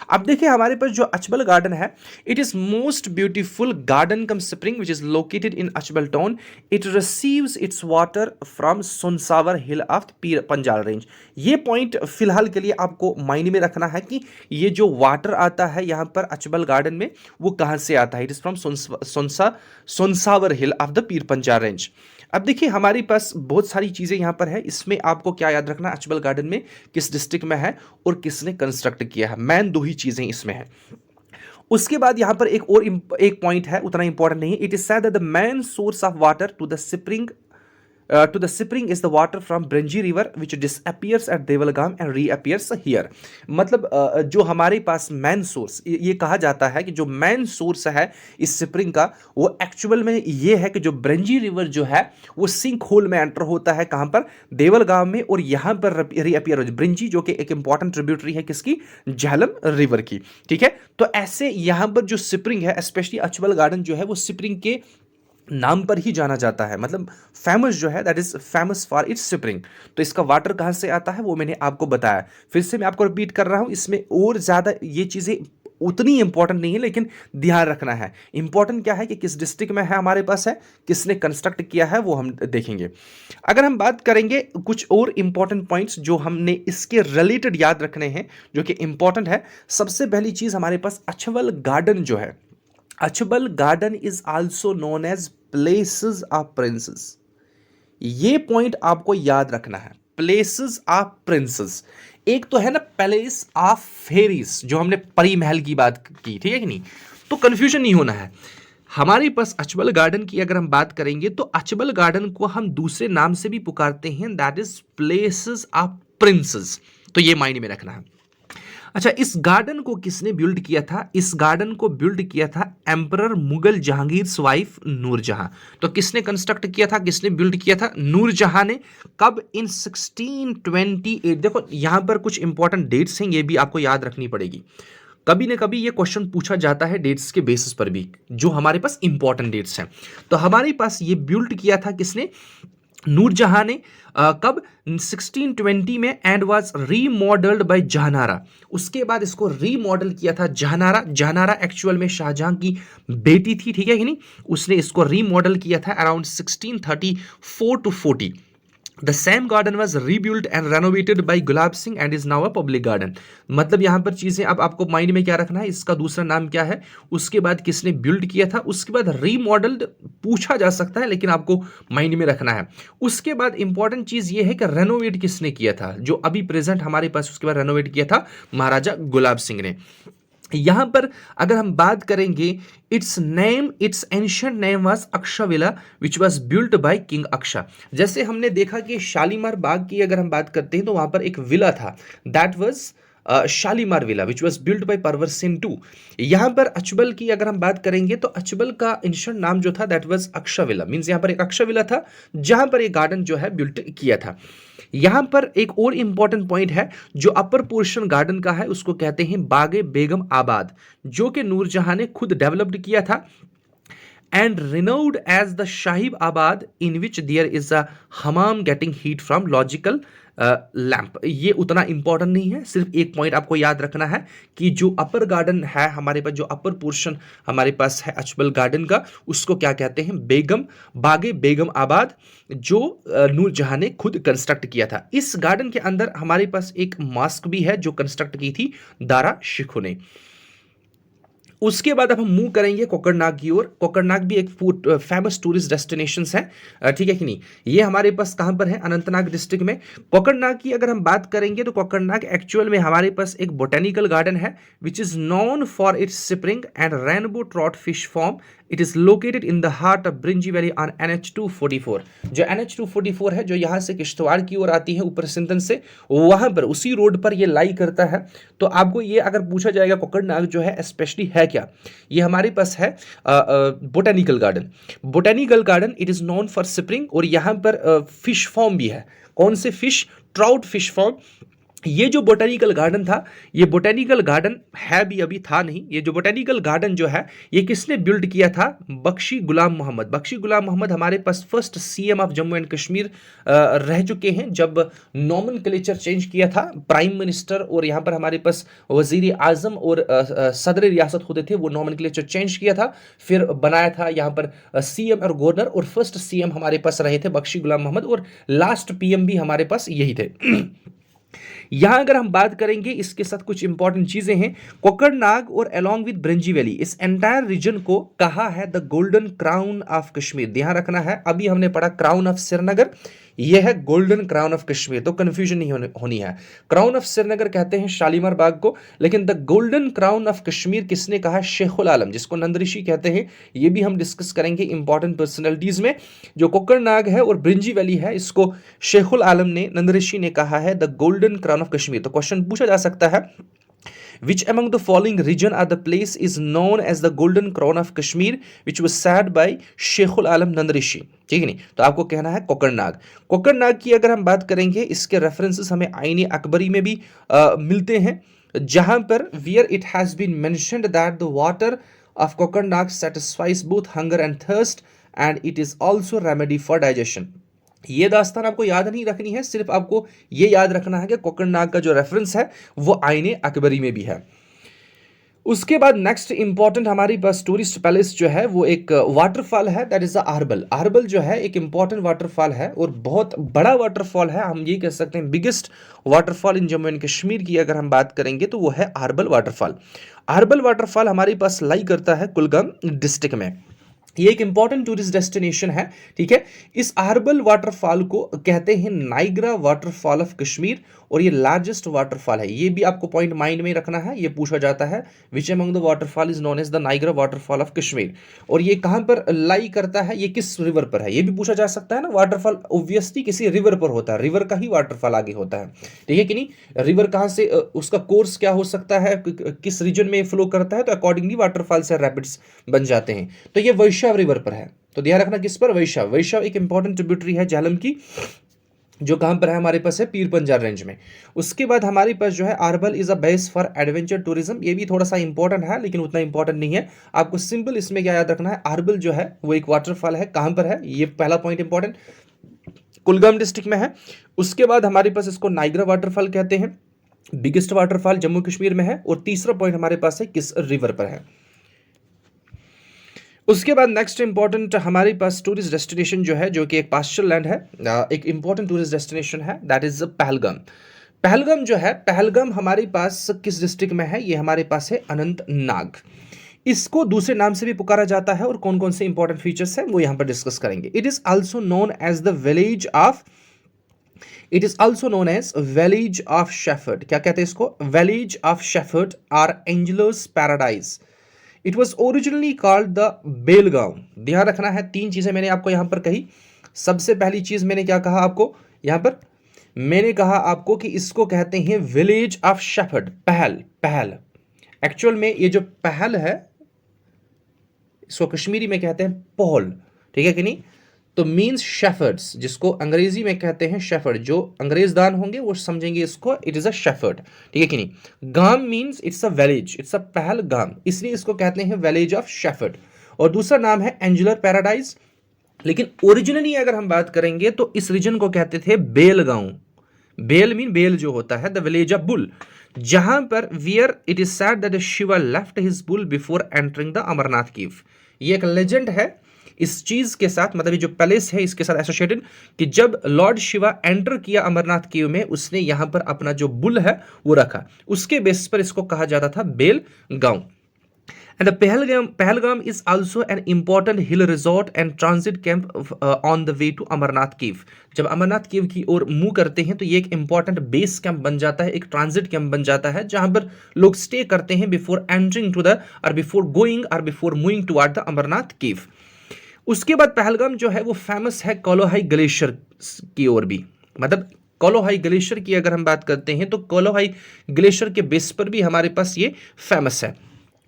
अब देखिए हमारे पास जो अछबल गार्डन है, it is most beautiful garden cum spring which is located in Achabal town. It receives its water from Sunsavar hill of Pir Panjal range. ये पॉइंट फिलहाल के लिए आपको माइंड में रखना है कि ये जो वाटर आता है यहाँ पर अछबल गार्डन में, वो कहां से आता है। It is from Sunsavar hill of the Pir Panjal range. अब देखिए हमारे पास बहुत सारी चीजें यहां पर है, इसमें आपको क्या याद रखना, अछबल गार्डन में किस डिस्ट्रिक्ट में है और किसने कंस्ट्रक्ट किया है, मैन दो ही चीजें इसमें है। उसके बाद यहां पर एक पॉइंट है, उतना इंपॉर्टेंट नहीं। It is said that the main source of water to the spring is the water from Brenji river which disappears at Devalgam and reappears here। मतलब जो हमारे पास मैन सोर्स, ये कहा जाता है कि जो मैन सोर्स है इस स्प्रिंग का, वो एक्चुअल में ये है कि जो ब्रेंजी रिवर जो है वो सिंक होल में एंटर होता है, कहां पर, देवलगाम में, और यहां पर रीअपियर हो ब्रिंजी, जो कि एक इंपॉर्टेंट ट्रिब्यूटरी है किसकी, झेलम रिवर की। ठीक है, तो ऐसे यहां पर जो स्प्रिंग है, स्पेशली अछबल गार्डन जो है, वो स्प्रिंग के नाम पर ही जाना जाता है, मतलब फेमस जो है, that is famous for its spring. तो इसका वाटर कहां से आता है वो मैंने आपको बताया, फिर से मैं आपको रिपीट कर रहा हूं। इसमें और ज्यादा ये चीजें उतनी इंपॉर्टेंट नहीं है, लेकिन ध्यान रखना है। इंपॉर्टेंट क्या है कि किस डिस्ट्रिक्ट में है हमारे पास है, किसने कंस्ट्रक्ट किया है, वो हम देखेंगे। अगर हम बात करेंगे कुछ और इंपॉर्टेंट पॉइंट्स जो हमने इसके रिलेटेड याद रखने हैं, जो कि इंपॉर्टेंट है, सबसे पहली चीज हमारे पास अछबल गार्डन जो है, Achabal garden is also known as places of princesses. ये पॉइंट आपको याद रखना है, प्लेसेस ऑफ प्रिंसेस। एक तो है ना पैलेस ऑफ फेरीज, जो हमने परी महल की बात की, ठीक है कि नहीं, तो कंफ्यूजन नहीं होना है। हमारे पास अचबल गार्डन की अगर हम बात करेंगे तो अचबल गार्डन को हम दूसरे नाम से भी पुकारते हैं, that is places of princess. तो ये माइंड में रखना है। अच्छा, इस गार्डन को किसने बिल्ड किया था? इस गार्डन को बिल्ड किया था एम्परर मुगल जहांगीर वाइफ नूरजहां। तो किसने कंस्ट्रक्ट किया था, किसने बिल्ड किया था? नूरजहां ने। कब? इन 1628। देखो यहां पर कुछ इंपॉर्टेंट डेट्स हैं, ये भी आपको याद रखनी पड़ेगी। कभी ना कभी ये क्वेश्चन पूछा जाता है डेट्स के बेसिस पर भी, जो हमारे पास इंपॉर्टेंट डेट्स हैं। तो हमारे पास ये बिल्ड किया था किसने? नूरजहां ने। कब? 1620 में, and was remodelled by Jahanara. उसके बाद इसको रीमॉडल किया था जहानारा। जहानारा एक्चुअल में शाहजहां की बेटी थी, ठीक है कि नहीं। उसने इसको रीमॉडल किया था around 1634 to 40। The same garden was rebuild and renovated by Gulab Singh and is now a public garden. मतलब यहां पर चीजें अब आपको माइंड में क्या रखना है, इसका दूसरा नाम क्या है, उसके बाद किसने बिल्ड किया था, उसके बाद रीमॉडल्ड पूछा जा सकता है, लेकिन आपको माइंड में रखना है। उसके बाद इंपॉर्टेंट चीज ये है कि रेनोवेट किसने किया था, जो अभी प्रेजेंट हमारे पास, उसके बाद रेनोवेट किया था महाराजा गुलाब सिंह ने। यहां पर अगर हम बात करेंगे, its ancient name was Akshavila which was built by king Aksha. जैसे हमने देखा कि शालीमार बाग की अगर हम बात करते हैं तो वहां पर एक विला था, that was Shalimar villa which was built by Parvar Singh two. यहां पर अचबल की अगर हम बात करेंगे तो अचबल का एंशिएंट नाम जो था दैट वाज अक्षविला, मींस यहां पर एक अक्षविला था जहां पर एक गार्डन जो है बिल्ट किया था। यहां पर एक और इंपॉर्टेंट पॉइंट है, जो अपर पोर्शन गार्डन का है उसको कहते हैं बागे बेगम आबाद, जो कि नूरजहां ने खुद डेवलप्ड किया था, and renowned as the Sahib आबाद, इन which there is a Hamam getting heat from logical lamp. ये उतना इंपॉर्टेंट नहीं है, सिर्फ एक पॉइंट आपको याद रखना है कि जो अपर गार्डन है हमारे पास, जो अपर पोर्शन हमारे पास है अचबल गार्डन का, उसको क्या कहते हैं? बेगम बागे बेगम आबाद, जो नूरजहां ने खुद कंस्ट्रक्ट किया था। इस गार्डन के अंदर हमारे पास एक मॉस्क भी है जो कंस्ट्रक्ट की थी दारा शिकोह ने। उसके बाद अब हम मूव करेंगे कोकरनाग की ओर। कोकरनाग भी एक फेमस टूरिस्ट डेस्टिनेशन है, ठीक है कि नहीं। ये हमारे पास कहां पर है? अनंतनाग डिस्ट्रिक्ट में। कोकरनाग की अगर हम बात करेंगे तो कोकरनाग एक्चुअल में हमारे पास एक बोटेनिकल गार्डन है which is known for its spring and rainbow trout fish farm. It is located in the heart of Bringi valley on NH244। जो NH244 है, जो यहाँ से किश्तवाड़ की ओर आती है ऊपर सिंधन से, वहां पर उसी रोड पर ये लाई करता है। तो आपको ये अगर पूछा जाएगा कोकरनाग जो है स्पेशली है क्या, ये हमारे पास है botanical garden. Botanical garden it is known for spring, और यहाँ पर फिश फॉर्म भी है। कौन से फिश? Trout fish form. ये जो बोटेनिकल गार्डन था, ये बोटेनिकल गार्डन है भी, अभी था नहीं। ये जो बोटेनिकल गार्डन जो है, ये किसने बिल्ड किया था? बख्शी गुलाम मोहम्मद। बख्शी गुलाम मोहम्मद हमारे पास first CM of Jammu and Kashmir रह चुके हैं, जब नॉमेनक्लेचर चेंज किया था प्राइम मिनिस्टर, और यहाँ पर हमारे पास वजीर आजम और सदर रियासत होते थे, वो नॉमेनक्लेचर चेंज किया था, फिर बनाया था यहाँ पर CM और गवर्नर, और फर्स्ट CM हमारे पास रहे थे बख्शी गुलाम मोहम्मद, और लास्ट PM भी हमारे पास यही थे। यहां अगर हम बात करेंगे, इसके साथ कुछ इंपॉर्टेंट चीजें हैं। कोकरनाग और अलोंग विद ब्रिंजी वैली, इस एंटायर रीजन को कहा है the golden crown of Kashmir. ध्यान रखना है, अभी हमने पढ़ा क्राउन ऑफ श्रीनगर, यह है गोल्डन क्राउन ऑफ कश्मीर, तो कंफ्यूजन नहीं होनी है। क्राउन ऑफ श्रीनगर कहते हैं शालीमार बाग को, लेकिन the golden crown of Kashmir किसने कहा? शेखुल आलम, जिसको नंद ऋषि कहते हैं। ये भी हम डिस्कस करेंगे इंपॉर्टेंट पर्सनैलिटीज में। जो कोकरनाग है और ब्रिंजी वैली है, इसको शेखुल आलम ने, नंद ऋषि ने कहा है the golden crown of Kashmir. तो क्वेश्चन पूछा जा सकता है, which among the following region or the place is known as the golden crown of Kashmir which was said by शेखुल आलम नंद ऋषि? ठीक है नहीं, तो आपको कहना है कोकरनाग। कोकरनाग की अगर हम बात करेंगे, इसके रेफरेंसेस हमें आईने अकबरी में भी मिलते हैं, जहां पर where it has been mentioned that the water of Kokernag satisfies both hunger and thirst and it is also remedy for digestion. ये दास्तान आपको याद नहीं रखनी है, सिर्फ आपको ये याद रखना है कि कोकरनाग का जो रेफरेंस है वो आईने अकबरी में भी है। उसके बाद नेक्स्ट इंपॉर्टेंट हमारी पास टूरिस्ट पैलेस जो है वो एक वाटरफॉल है, दैट इज अहरबल। अहरबल जो है एक इंपॉर्टेंट वाटरफॉल है और बहुत बड़ा वाटरफॉल है, हम ये कह सकते हैं biggest waterfall in Jammu and Kashmir की अगर हम बात करेंगे तो वो है अहरबल वाटरफॉल। अहरबल वाटरफॉल हमारे पास लाई करता है कुलगाम डिस्ट्रिक्ट में। ये एक इंपॉर्टेंट टूरिस्ट डेस्टिनेशन है, ठीक है। इस अहरबल वाटरफॉल को कहते हैं नाइग्रा वाटरफॉल ऑफ कश्मीर और ये लार्जेस्ट वाटरफॉल है। ये भी आपको पॉइंट माइंड में रखना है, ये पूछा जाता है which among the waterfall is known as the Niagara waterfall of Kashmir. और ये कहां पर लाई करता है, ये किस रिवर पर है, ये भी पूछा जा सकता है ना। वाटरफॉल ऑब्वियसली किसी रिवर पर होता है, रिवर का ही वाटरफॉल आगे होता है, ठीक है कि नहीं। रिवर कहां से, उसका कोर्स क्या हो सकता है, किस रीजन में फ्लो करता है, तो अकॉर्डिंगली वाटरफॉल से रैपिड्स बन जाते हैं। तो ये वैशाव रिवर पर है, तो ध्यान रखना किस पर, वैशाव। वैशाव एक इंपॉर्टेंट ट्रिब्यूटरी है झेलम की, जो कहां पर है हमारे पास है पीर पंजाल रेंज में। उसके बाद हमारे पास जो है Aharbal is a base for adventure tourism. ये भी थोड़ा सा इंपॉर्टेंट है लेकिन उतना इंपॉर्टेंट नहीं है। आपको सिंपल इसमें क्या याद रखना है, अहरबल जो है वो एक वाटरफॉल है, कहां पर है, ये पहला पॉइंट इंपॉर्टेंट, कुलगाम डिस्ट्रिक्ट में है। उसके बाद हमारे पास इसको नाइग्रा वाटरफॉल कहते हैं, बिगेस्ट वाटरफॉल जम्मू कश्मीर में है। और तीसरा पॉइंट हमारे पास है किस रिवर पर है। उसके बाद नेक्स्ट इंपॉर्टेंट हमारे पास टूरिस्ट डेस्टिनेशन जो है, जो कि एक पास्चर लैंड है, एक इंपॉर्टेंट टूरिस्ट डेस्टिनेशन है, दैट इज पहलगाम। पहलगाम जो है, पहलगाम हमारे पास किस डिस्ट्रिक्ट में है, ये हमारे पास है अनंतनाग। इसको दूसरे नाम से भी पुकारा जाता है और कौन कौन से इंपॉर्टेंट फीचर्स हैं वो यहां पर डिस्कस करेंगे। It is also known as the village of, it is also known as village of shepherd. क्या कहते हैं इसको, विलेज ऑफ शेफर्ड और angels paradise. It was originally called the Bailgaon. ध्यान रखना है, तीन चीजें मैंने आपको यहां पर कही। सबसे पहली चीज मैंने क्या कहा आपको यहां पर, मैंने कहा आपको कि इसको कहते हैं विलेज ऑफ शेफर्ड, पहल। पहल एक्चुअल में ये जो पहल है इसको कश्मीरी में कहते हैं पोहल, ठीक है कि नहीं। तो मीन्स शेफर्ड्स, जिसको अंग्रेजी में कहते हैं शेफर्ड, जो अंग्रेजदान होंगे वो समझेंगे इसको, इट इज अ शेफर्ड, ठीक है कि नहीं। गांव means it's a village, it's a पहल गांव, इसलिए इसको कहते हैं विलेज ऑफ शेफर्ड। और दूसरा नाम है एंजुलर पैराडाइज। लेकिन ओरिजिनली अगर हम बात करेंगे तो इस रीजन को कहते थे बेलगांव। बेल मीन बेल जो होता है, द विलेज ऑफ बुल, जहां पर where it is said that Shiva left his bull before entering the Amarnath cave. ये एक लेजेंड है इस चीज के साथ, मतलब ये जो पैलेस है इसके साथ एसोसिएटेड, कि जब लॉर्ड शिवा एंटर किया अमरनाथ केव में, उसने यहां पर अपना जो बुल है वो रखा, उसके बेस पर इसको कहा जाता था बेल गांव। And the Pahalgam is also an important hill resort and transit camp on the way to Amarnath Cave. जब अमरनाथ केव की ओर मूव करते हैं तो ये एक इंपॉर्टेंट बेस कैंप बन जाता है, एक ट्रांजिट कैंप बन जाता है, जहां पर लोग स्टे करते हैं बिफोर एंटरिंग टू द, और before going or before moving toward the Amarnath cave. उसके बाद पहलगाम जो है वो फेमस है कोलोहाई ग्लेशियर की ओर भी, मतलब कोलोहाई ग्लेशियर की अगर हम बात करते हैं तो कोलोहाई ग्लेशियर के बेस पर भी हमारे पास ये फेमस है।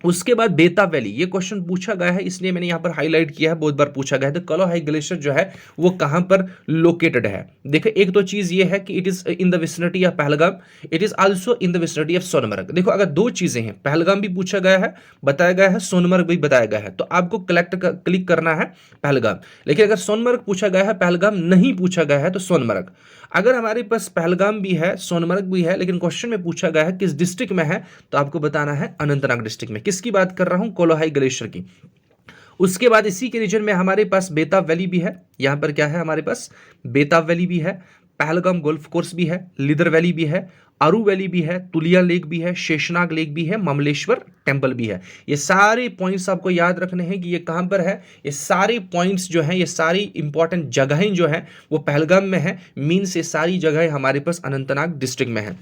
उसके बाद बेता वैली, ये क्वेश्चन पूछा गया है इसलिए मैंने यहां पर हाईलाइट किया है, बहुत बार पूछा गया है। तो कोलोहाई ग्लेशियर जो है वो कहां पर लोकेटेड है। देखो एक तो चीज ये है कि it is in the vicinity of Pahalgam, it is also in the vicinity of Sonamarg. देखो अगर दो चीजें हैं, पहलगाम भी पूछा गया है, बताया गया है, सोनमर्ग भी बताया गया है, तो आपको क्लिक करना है पहलगाम। लेकिन अगर सोनमर्ग पूछा गया है, पहलगाम नहीं पूछा गया है, तो सोनमर्ग। अगर हमारे पास पहलगाम भी है, सोनमर्ग भी है, लेकिन क्वेश्चन में पूछा गया है किस डिस्ट्रिक्ट में है, तो आपको बताना है अनंतनाग डिस्ट्रिक्ट में। किसकी बात कर रहा हूं, कोलोहाई ग्लेशियर की। उसके बाद इसी के रीजन में हमारे पास बेताब वैली भी है। यहां पर क्या है हमारे पास, बेताब वैली भी है, पहलगाम गोल्फ कोर्स भी है, लिदर वैली भी है, अरू वैली भी है, तुलिया लेक भी है, शेषनाग लेक भी है, ममलेश्वर टेंपल भी है। ये सारे पॉइंट्स आपको याद रखने हैं कि ये कहां पर है। ये सारे पॉइंट्स जो हैं, ये सारी इंपॉर्टेंट जगहें जो हैं वो पहलगाम में है। मीन्स ये सारी जगहें हमारे पास अनंतनाग डिस्ट्रिक्ट में है।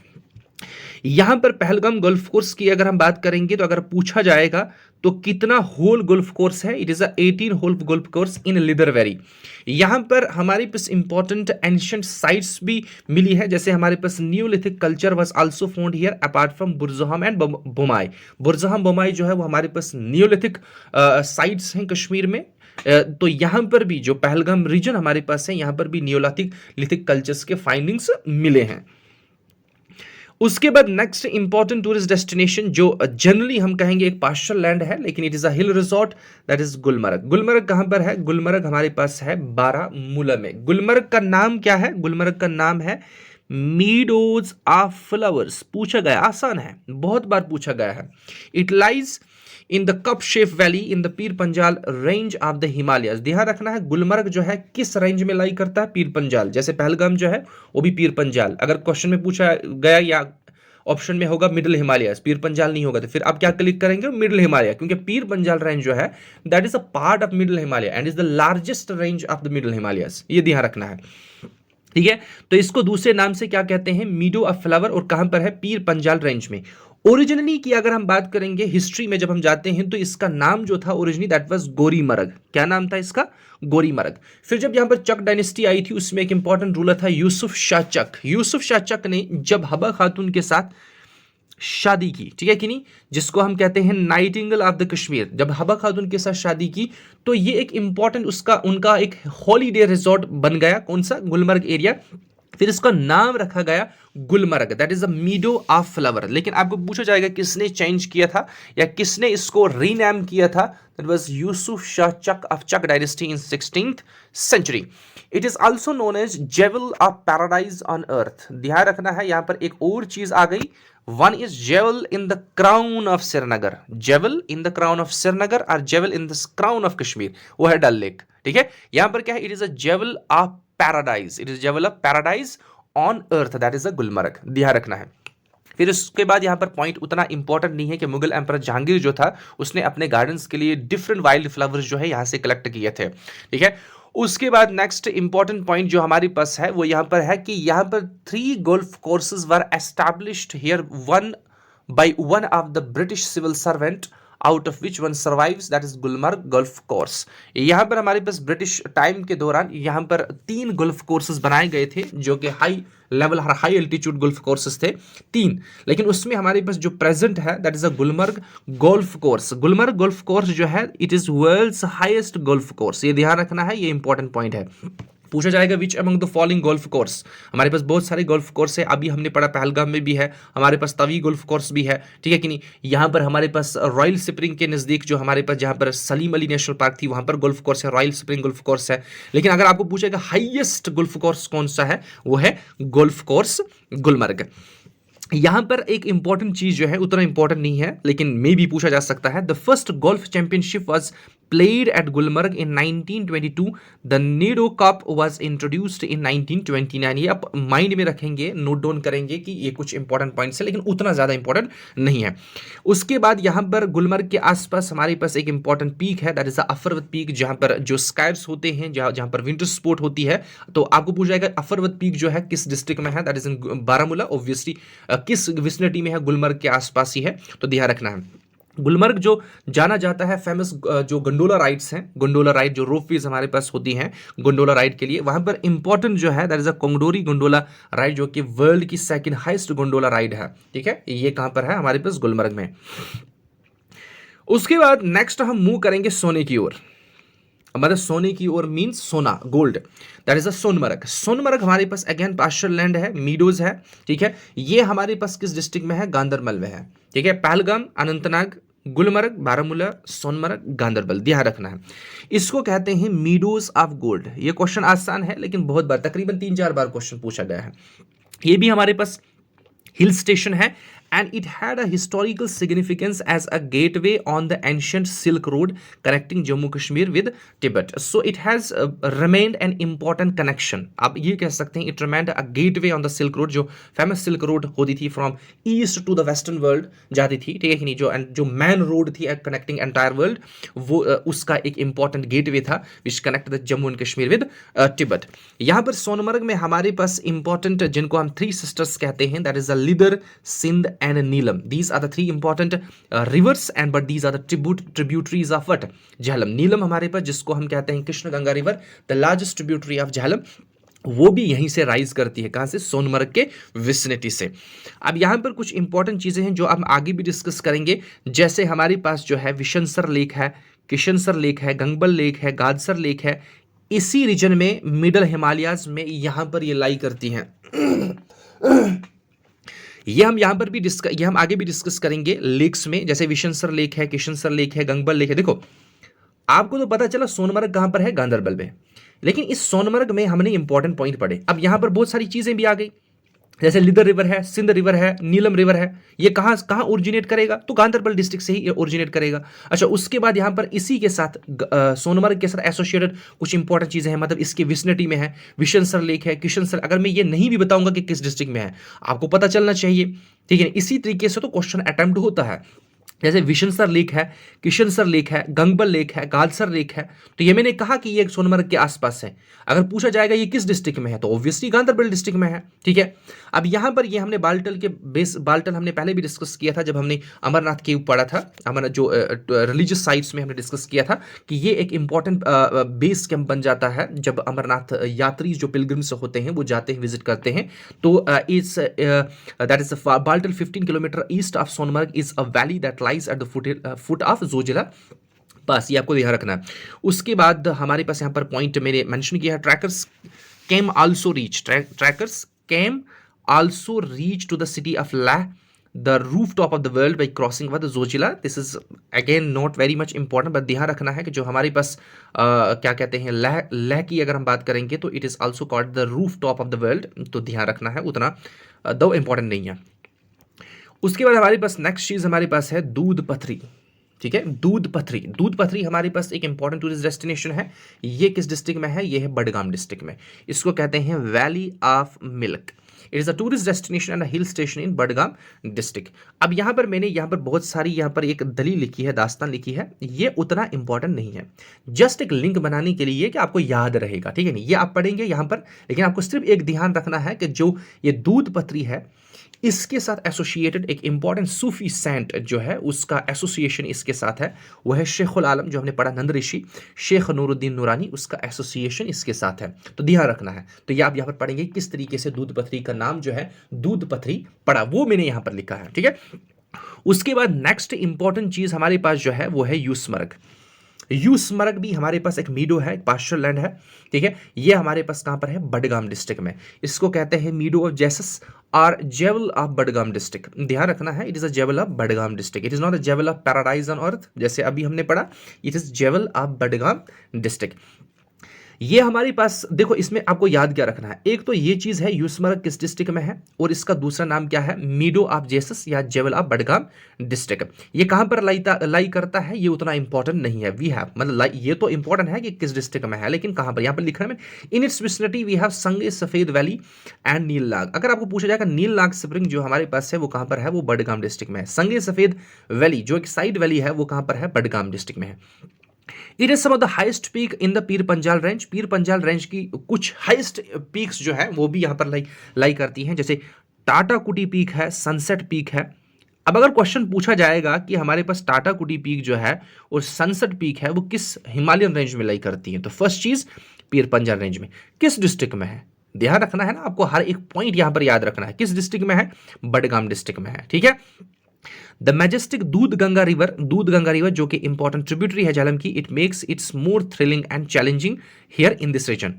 यहां पर पहलगाम गोल्फ कोर्स की अगर हम बात करेंगे तो अगर पूछा जाएगा तो कितना होल गोल्फ कोर्स है, it is a 18 hole golf course in Lidder valley. यहां पर हमारे पास इंपॉर्टेंट एंशिएंट साइट्स भी मिली है, जैसे हमारे पास neolithic culture was also found here apart from Burzahom and Bomai. Burzahom Bomai जो है वो हमारे पास न्यूलिथिक साइट्स हैं कश्मीर में। तो यहां पर भी जो पहलगाम रीजन हमारे पास है, यहां पर भी न्यूलिथिक कल्चर्स के फाइंडिंग्स मिले हैं। उसके बाद नेक्स्ट इंपॉर्टेंट टूरिस्ट डेस्टिनेशन जो जनरली हम कहेंगे एक पास्चर लैंड है, लेकिन it is a hill resort, that is Gulmarg. Gulmarg कहां पर है, गुलमर्ग हमारे पास है बारामूला में। गुलमर्ग का नाम क्या है, गुलमर्ग का नाम है मीडोज ऑफ फ्लावर्स पूछा गया, आसान है, बहुत बार पूछा गया है। It lies in the cup shape valley in the Pir Panjal range of the Himalayas. ध्यान रखना है गुलमर्ग जो है किस रेंज में लाई करता है, पीर पंजाल। जैसे पहलगाम जो है वो भी पीर पंजाल, अगर क्वेश्चन में पूछा गया या ऑप्शन में होगा मिडिल हिमालयस, पीर पंजाल नहीं होगा, तो फिर आप क्या क्लिक करेंगे, मिडिल हिमालय, क्योंकि पीर पंजाल रेंज जो है that is a part of middle Himalaya and is the largest range of the middle Himalayas, ये ध्यान रखना है। ठीक है, तो इसको दूसरे नाम से क्या कहते हैं, मीडो ऑफ फ्लावर, और कहां पर है, पीर पंजाल रेंज में। ओरिजिनली की अगर हम बात करेंगे हिस्ट्री में जब हम जाते हैं तो इसका नाम जो था ओरिजिनली दैट वाज गोरीमर्ग। क्या नाम था इसका, गोरीमर्ग। फिर जब यहां पर चक डायनेस्टी आई थी उसमें एक इंपॉर्टेंट रूलर था यूसुफ शाह चक। यूसुफ शाह चक ने जब हबा खातून के साथ शादी की, ठीक है कि नहीं, जिसको हम कहते हैं नाइटिंगेल ऑफ द कश्मीर, जब हबा खातून के साथ शादी की तो ये एक इंपॉर्टेंट उसका उनका एक हॉलीडे रिजॉर्ट बन गया, कौन सा, गुलमर्ग एरिया। फिर इसका नाम रखा गया Gulmarg, that is a मीडो of flower. लेकिन आपको पूछा जाएगा किसने चेंज किया था या किसने इसको रीनेम किया था, that was Yusuf Shah Chak of Chak dynasty in 16th century. It is also known as jewel of paradise on earth. ध्यान रखना है यहां पर एक और चीज आ गई, one is jewel in the crown of Srinagar, jewel in the crown of Srinagar और jewel in the crown of Kashmir, वो है डल लेक। ठीक है, यहां पर क्या है, it is a jewel of paradise, it is jewel of paradise on earth, that is a Gulmarg, ध्यान रखना है। फिर उसके बाद यहाँ पर पॉइंट उतना इंपॉर्टेंट नहीं है कि मुगल एम्पर जहांगीर जो था उसने अपने गार्डन्स के लिए डिफरेंट वाइल्ड फ्लावर्स जो है यहाँ से कलेक्ट किए थे। ठीक है, उसके बाद नेक्स्ट इंपॉर्टेंट पॉइंट जो हमारे पास है वो यहाँ पर है कि यहाँ पर 3 golf courses were established here, one by one of the British civil servant out of which one survives, that is Gulmarg golf course. यहाँ पर हमारे पास ब्रिटिश टाइम के दौरान यहाँ पर 3 गोल्फ कोर्सेज बनाए गए थे जो कि high level high altitude golf courses थे 3, लेकिन उसमें हमारे पास जो प्रेजेंट है that is a Gulmarg golf course. Gulmarg golf course जो है it is world's highest golf course, ये ध्यान रखना है, ये इंपॉर्टेंट पॉइंट है। पूछा जाएगा which among the following golf course, हमारे पास बहुत सारे गोल्फ कोर्स है, अभी हमने पढ़ा पहलगाम में भी है, हमारे पास तवी गोल्फ कोर्स भी है, ठीक है कि नहीं। यहाँ पर हमारे पास रॉयल स्प्रिंग के नज़दीक जो हमारे पास जहाँ पर सलीम अली नेशनल पार्क थी वहाँ पर गोल्फ कोर्स है, रॉयल स्प्रिंग गोल्फ कोर्स है। लेकिन अगर आपको पूछेगा हाईएस्ट गोल्फ कोर्स कौन सा है, वो है गोल्फ कोर्स गुलमर्ग। यहां पर एक इंपॉर्टेंट चीज जो है उतना इंपॉर्टेंट नहीं है लेकिन मे भी पूछा जा सकता है, the first golf championship was played at Gulmarg in 1922. The Nido Cup was introduced in 1929. ये आप माइंड में रखेंगे, नोट डाउन करेंगे कि ये कुछ इंपॉर्टेंट पॉइंट्स है लेकिन उतना ज़्यादा इंपॉर्टेंट नहीं है। उसके बाद यहाँ पर गुलमर्ग के आसपास हमारे पास एक इंपॉर्टेंट पीक है, दैट इज द अफरवत पीक, जहाँ पर जो स्काइर्स होते हैं, जहाँ पर विंटर स्पोर्ट होती है। तो आपको पूछा जाएगा अफरवत पीक जो है किस डिस्ट्रिक्ट में है, that is in Baramulla, obviously किस विसिनिटी में है, गुलमर्ग के आसपास ही है, तो ध्यान रखना है। गुलमर्ग जो जाना जाता है फेमस जो गंडोला राइड्स हैं, गंडोला राइड जो रोपवेज हमारे पास होती हैं गंडोला राइड के लिए, वहां पर इंपॉर्टेंट जो है that is a Kongdori gondola ride जो कि वर्ल्ड की सेकंड हाईएस्ट गंडोला राइड है। ठीक है, ये कहां पर है, हमारे पास गुलमर्ग में। उसके बाद नेक्स्ट हम मूव करेंगे सोने की ओर, मतलब सोने की ओर मींस सोना, gold, that is a Sonamarg. Sonamarg हमारे पास अगेन पास्चर लैंड है, मीडोज है। ठीक है, ये हमारे पास किस डिस्ट्रिक्ट में है, गांधरबल में है। ठीक है, पहलगाम, अनंतनाग, गुलमर्ग, बारामूला, सोनमर्ग, गांधरबल, ध्यान रखना है। इसको कहते हैं मीडोज ऑफ गोल्ड। ये क्वेश्चन आसान है लेकिन बहुत बार, तकरीबन 3-4 बार क्वेश्चन पूछा गया है। ये भी हमारे पास हिल स्टेशन है and it had a historical significance as a gateway on the ancient Silk Road connecting Jammu Kashmir with Tibet. So it has remained an important connection. आप ये कह सकते हैं it remained a gateway on the Silk Road, जो famous Silk Road होती थी from east to the western world जाती थी, ठीक है कि नहीं, जो main road थी connecting entire world, वो उसका एक important gateway था which connected the Jammu and Kashmir with Tibet. यहाँ पर सोनमर्ग में हमारे पास important जिनको हम 3 sisters कहते हैं, that is the Lidar, Sindh and Neelam. These are the 3 important rivers and but these are the tributaries of what? Jhelum. Neelam हमारे पास जिसको हम कहते हैं Krishna Ganga river, the largest tributary of Jhelum, वो भी यहीं से राइज करती है, कहां से, सोनमर्ग के विसिनिटी से। अब यहां पर कुछ इंपॉर्टेंट चीजें हैं जो हम आगे भी डिस्कस करेंगे, जैसे हमारे पास जो है विशनसर लेक है, किशनसर लेक है, गंगबल लेक है, गादसर लेक है, इसी रीजन में मिडल हिमालयाज में यहां पर ये लाई करती हैं। ये हम यहाँ पर भी ये हम आगे भी डिस्कस करेंगे लेक्स में, जैसे विशनसर लेक है, किशनसर लेक है, गंगबल लेक है। देखो आपको तो पता चला सोनमर्ग कहां पर है, गांधरबल में, लेकिन इस सोनमर्ग में हमने इंपॉर्टेंट पॉइंट पढ़े। अब यहां पर बहुत सारी चीजें भी आ गई, जैसे लिदर रिवर है, सिंध रिवर है, नीलम रिवर है, ये कहाँ कहाँ ओरिजिनेट करेगा? तो गांधरबल डिस्ट्रिक्ट से ही ओरिजिनेट करेगा। अच्छा, उसके बाद यहाँ पर इसी के साथ सोनमर्ग के साथ एसोसिएटेड कुछ इंपॉर्टेंट चीजें हैं, मतलब इसके विसिनिटी में है, विशनसर लेक है, किशनसर। अगर मैं ये नहीं भी बताऊंगा कि किस डिस्ट्रिक्ट में है, आपको पता चलना चाहिए, ठीक है। इसी तरीके से तो क्वेश्चन अटेम्प्ट होता है। जैसे विशनसर लेक है, किशनसर लेक है, गंगबल लेक है, गालसर लेक है, तो ये मैंने कहा कि ये सोनमर्ग के आसपास है। अगर पूछा जाएगा ये किस डिस्ट्रिक्ट में है, तो ऑब्वियसली गांधरबल डिस्ट्रिक्ट में है, ठीक है। अब यहां पर ये हमने बाल्टल के बेस, बाल्टल हमने पहले भी डिस्कस किया था जब हमने अमरनाथ के पढ़ा था, अमरनाथ जो रिलीजियस साइट्स में हमने डिस्कस किया था कि ये एक इंपॉर्टेंट बेस कैंप बन जाता है जब अमरनाथ यात्री जो पिलग्रिम्स होते हैं वो जाते हैं, विजिट करते हैं। तो its that is Baltal 15 kilometre east of Sonmarg is a valley that lies at the foot of Zojila pass, ये आपको ध्यान रखना है। उसके बाद हमारे पास यहाँ पर पॉइंट मैंने मेंशन किया है, trekkers came also reach, trekkers came also reach to the city of Leh, the roof top of the world by crossing the Zojila. This is again not very much important, but ध्यान रखना है कि जो हमारे पास क्या कहते हैं, लेह की अगर हम बात करेंगे तो it is also called the roof top of the world, तो ध्यान रखना है, उतना दो इंपॉर्टेंट नहीं है। उसके बाद हमारे पास नेक्स्ट चीज हमारे पास है दूध पथरी, ठीक है। दूध पथरी, दूध पथरी हमारे पास एक इंपॉर्टेंट टूरिस्ट डेस्टिनेशन है। ये किस डिस्ट्रिक्ट में है? ये है बडगाम डिस्ट्रिक्ट में। इसको कहते हैं valley of milk. It is a tourist destination and hill station in Budgam district. अब यहाँ पर मैंने यहाँ पर बहुत सारी यहाँ पर एक दलील लिखी है, दास्तान लिखी है, ये उतना इंपॉर्टेंट नहीं है, जस्ट एक लिंक बनाने के लिए कि आपको याद रहेगा, ठीक है। नहीं, ये आप पढ़ेंगे यहाँ पर, लेकिन आपको सिर्फ एक ध्यान रखना है कि जो ये दूध पथरी है इसके साथ एसोसिएटेड एक इंपॉर्टेंट सूफी सेंट जो है उसका एसोसिएशन इसके साथ है, वह है शेखुल आलम, जो हमने पढ़ा नंद ऋषि, शेख नूरुद्दीन नूरानी, उसका एसोसिएशन इसके साथ है, तो ध्यान रखना है। तो ये आप यहाँ पर पढ़ेंगे किस तरीके से दूध पथरी का नाम जो है दूध पथरी पड़ा, वो मैंने यहाँ पर लिखा है, ठीक है। उसके बाद नेक्स्ट इंपॉर्टेंट चीज हमारे पास जो है वो है यूसमर्ग। यूसमर्ग भी हमारे पास एक मीडो है, एक पास्चर लैंड है, ठीक है। ये हमारे पास कहां पर है? बडगाम डिस्ट्रिक्ट में। इसको कहते हैं मीडो ऑफ जेसस और जेवल ऑफ बडगाम डिस्ट्रिक्ट। ध्यान रखना है, it is a jewel of Budgam district, it is not a jewel of paradise on earth जैसे अभी हमने पढ़ा, it is jewel of Budgam district. ये हमारे पास देखो, इसमें आपको याद क्या रखना है, एक तो ये चीज है यूसमर्ग किस डिस्ट्रिक्ट में है, और इसका दूसरा नाम क्या है? मीडो ऑफ जेसस या जेवल ऑफ बडगाम डिस्ट्रिक्ट। ये कहां पर लाई करता है ये उतना इंपॉर्टेंट नहीं है, वी हैव मतलब ये तो इंपॉर्टेंट है कि किस डिस्ट्रिक्ट में है, लेकिन कहां पर, यहां पर लिखने में in its vicinity we have Sange Safed valley and Nilnag. अगर आपको पूछा जाएगा नीलनाग स्प्रिंग जो हमारे पास है वो कहां पर है? वो बडगाम डिस्ट्रिक्ट में है। संगे सफेद वैली जो एक साइड वैली है वो कहां पर है? बडगाम डिस्ट्रिक्ट में है। It is some of the highest peak in the Pir Panjal range. Pir Panjal range की कुछ हाइस्ट पीक्स जो है वो भी यहां पर लाई करती हैं, जैसे टाटा कुटी पीक है, सनसेट पीक है। अब अगर क्वेश्चन पूछा जाएगा कि हमारे पास टाटा कुटी पीक जो है और सनसेट पीक है वो किस हिमालयन रेंज में लाई करती है, तो फर्स्ट चीज पीर पंजाल रेंज में, किस डिस्ट्रिक्ट में है? ध्यान रखना है ना, आपको हर एक पॉइंट यहां पर याद रखना है, किस डिस्ट्रिक्ट में है? बडगाम डिस्ट्रिक्ट में है, ठीक है। द मैजेस्टिक दूध गंगा रिवर जो कि इंपॉर्टेंट ट्रिब्यूटरी है झेलम की, it makes its more thrilling and challenging here in this region.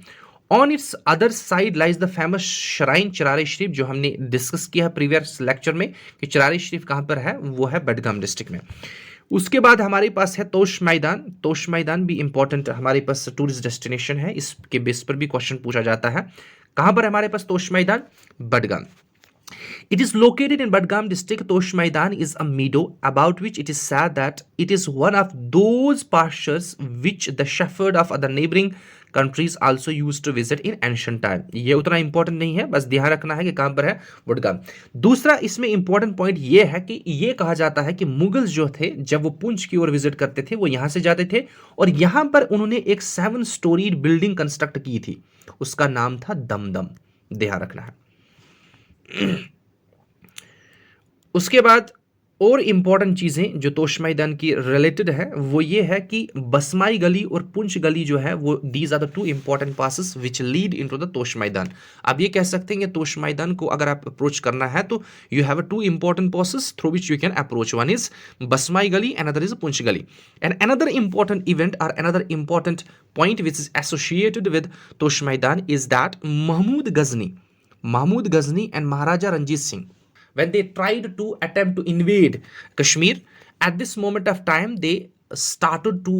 On its other side lies the famous shrine Charar-e Sharif, जो हमने डिस्कस किया है प्रीवियस लेक्चर में कि चिरारे शरीफ कहां पर है, वो है बडगाम डिस्ट्रिक्ट में। उसके बाद हमारे पास है तोश मैदान। तोश मैदान भी इंपॉर्टेंट हमारे पास टूरिस्ट डेस्टिनेशन है, इसके बेस पर भी क्वेश्चन पूछा जाता है। कहां पर हमारे पास तोश मैदान? Budgam. It is located in Badgam district. Tosh Maidan is a meadow about which it is said that it is one of those pastures which the shepherd of other neighboring countries also used to visit in ancient time. ये उतना इंपॉर्टेंट नहीं है, बस ध्यान रखना है कि कहां पर है? बडगाम। दूसरा इसमें इंपॉर्टेंट पॉइंट ये है कि ये कहा जाता है कि मुगल्स जो थे जब वो पुंछ की ओर विजिट करते थे वो यहां से जाते थे और यहां पर उन्होंने एक 7 स्टोरीड बिल्डिंग कंस्ट्रक्ट की थी, उसका नाम था दमदम। ध्यान रखना है। उसके बाद और इंपॉर्टेंट चीजें जो तोश मैदान की रिलेटेड है वो ये है कि बसमाई गली और पुंछ गली जो है वो these are the 2 important passes which lead into the Tosh Maidan. आप ये कह सकते हैं कि तोश मैदान को अगर आप अप्रोच करना है तो you have 2 important passes through which you can approach, one is Basmai Gali, another is Poonch Gali. And another important event और another important point which is associated with Tosh Maidan is that Mahmud Ghazni and Maharaja Ranjit Singh, when they tried to attempt to invade Kashmir, at this moment of time they started to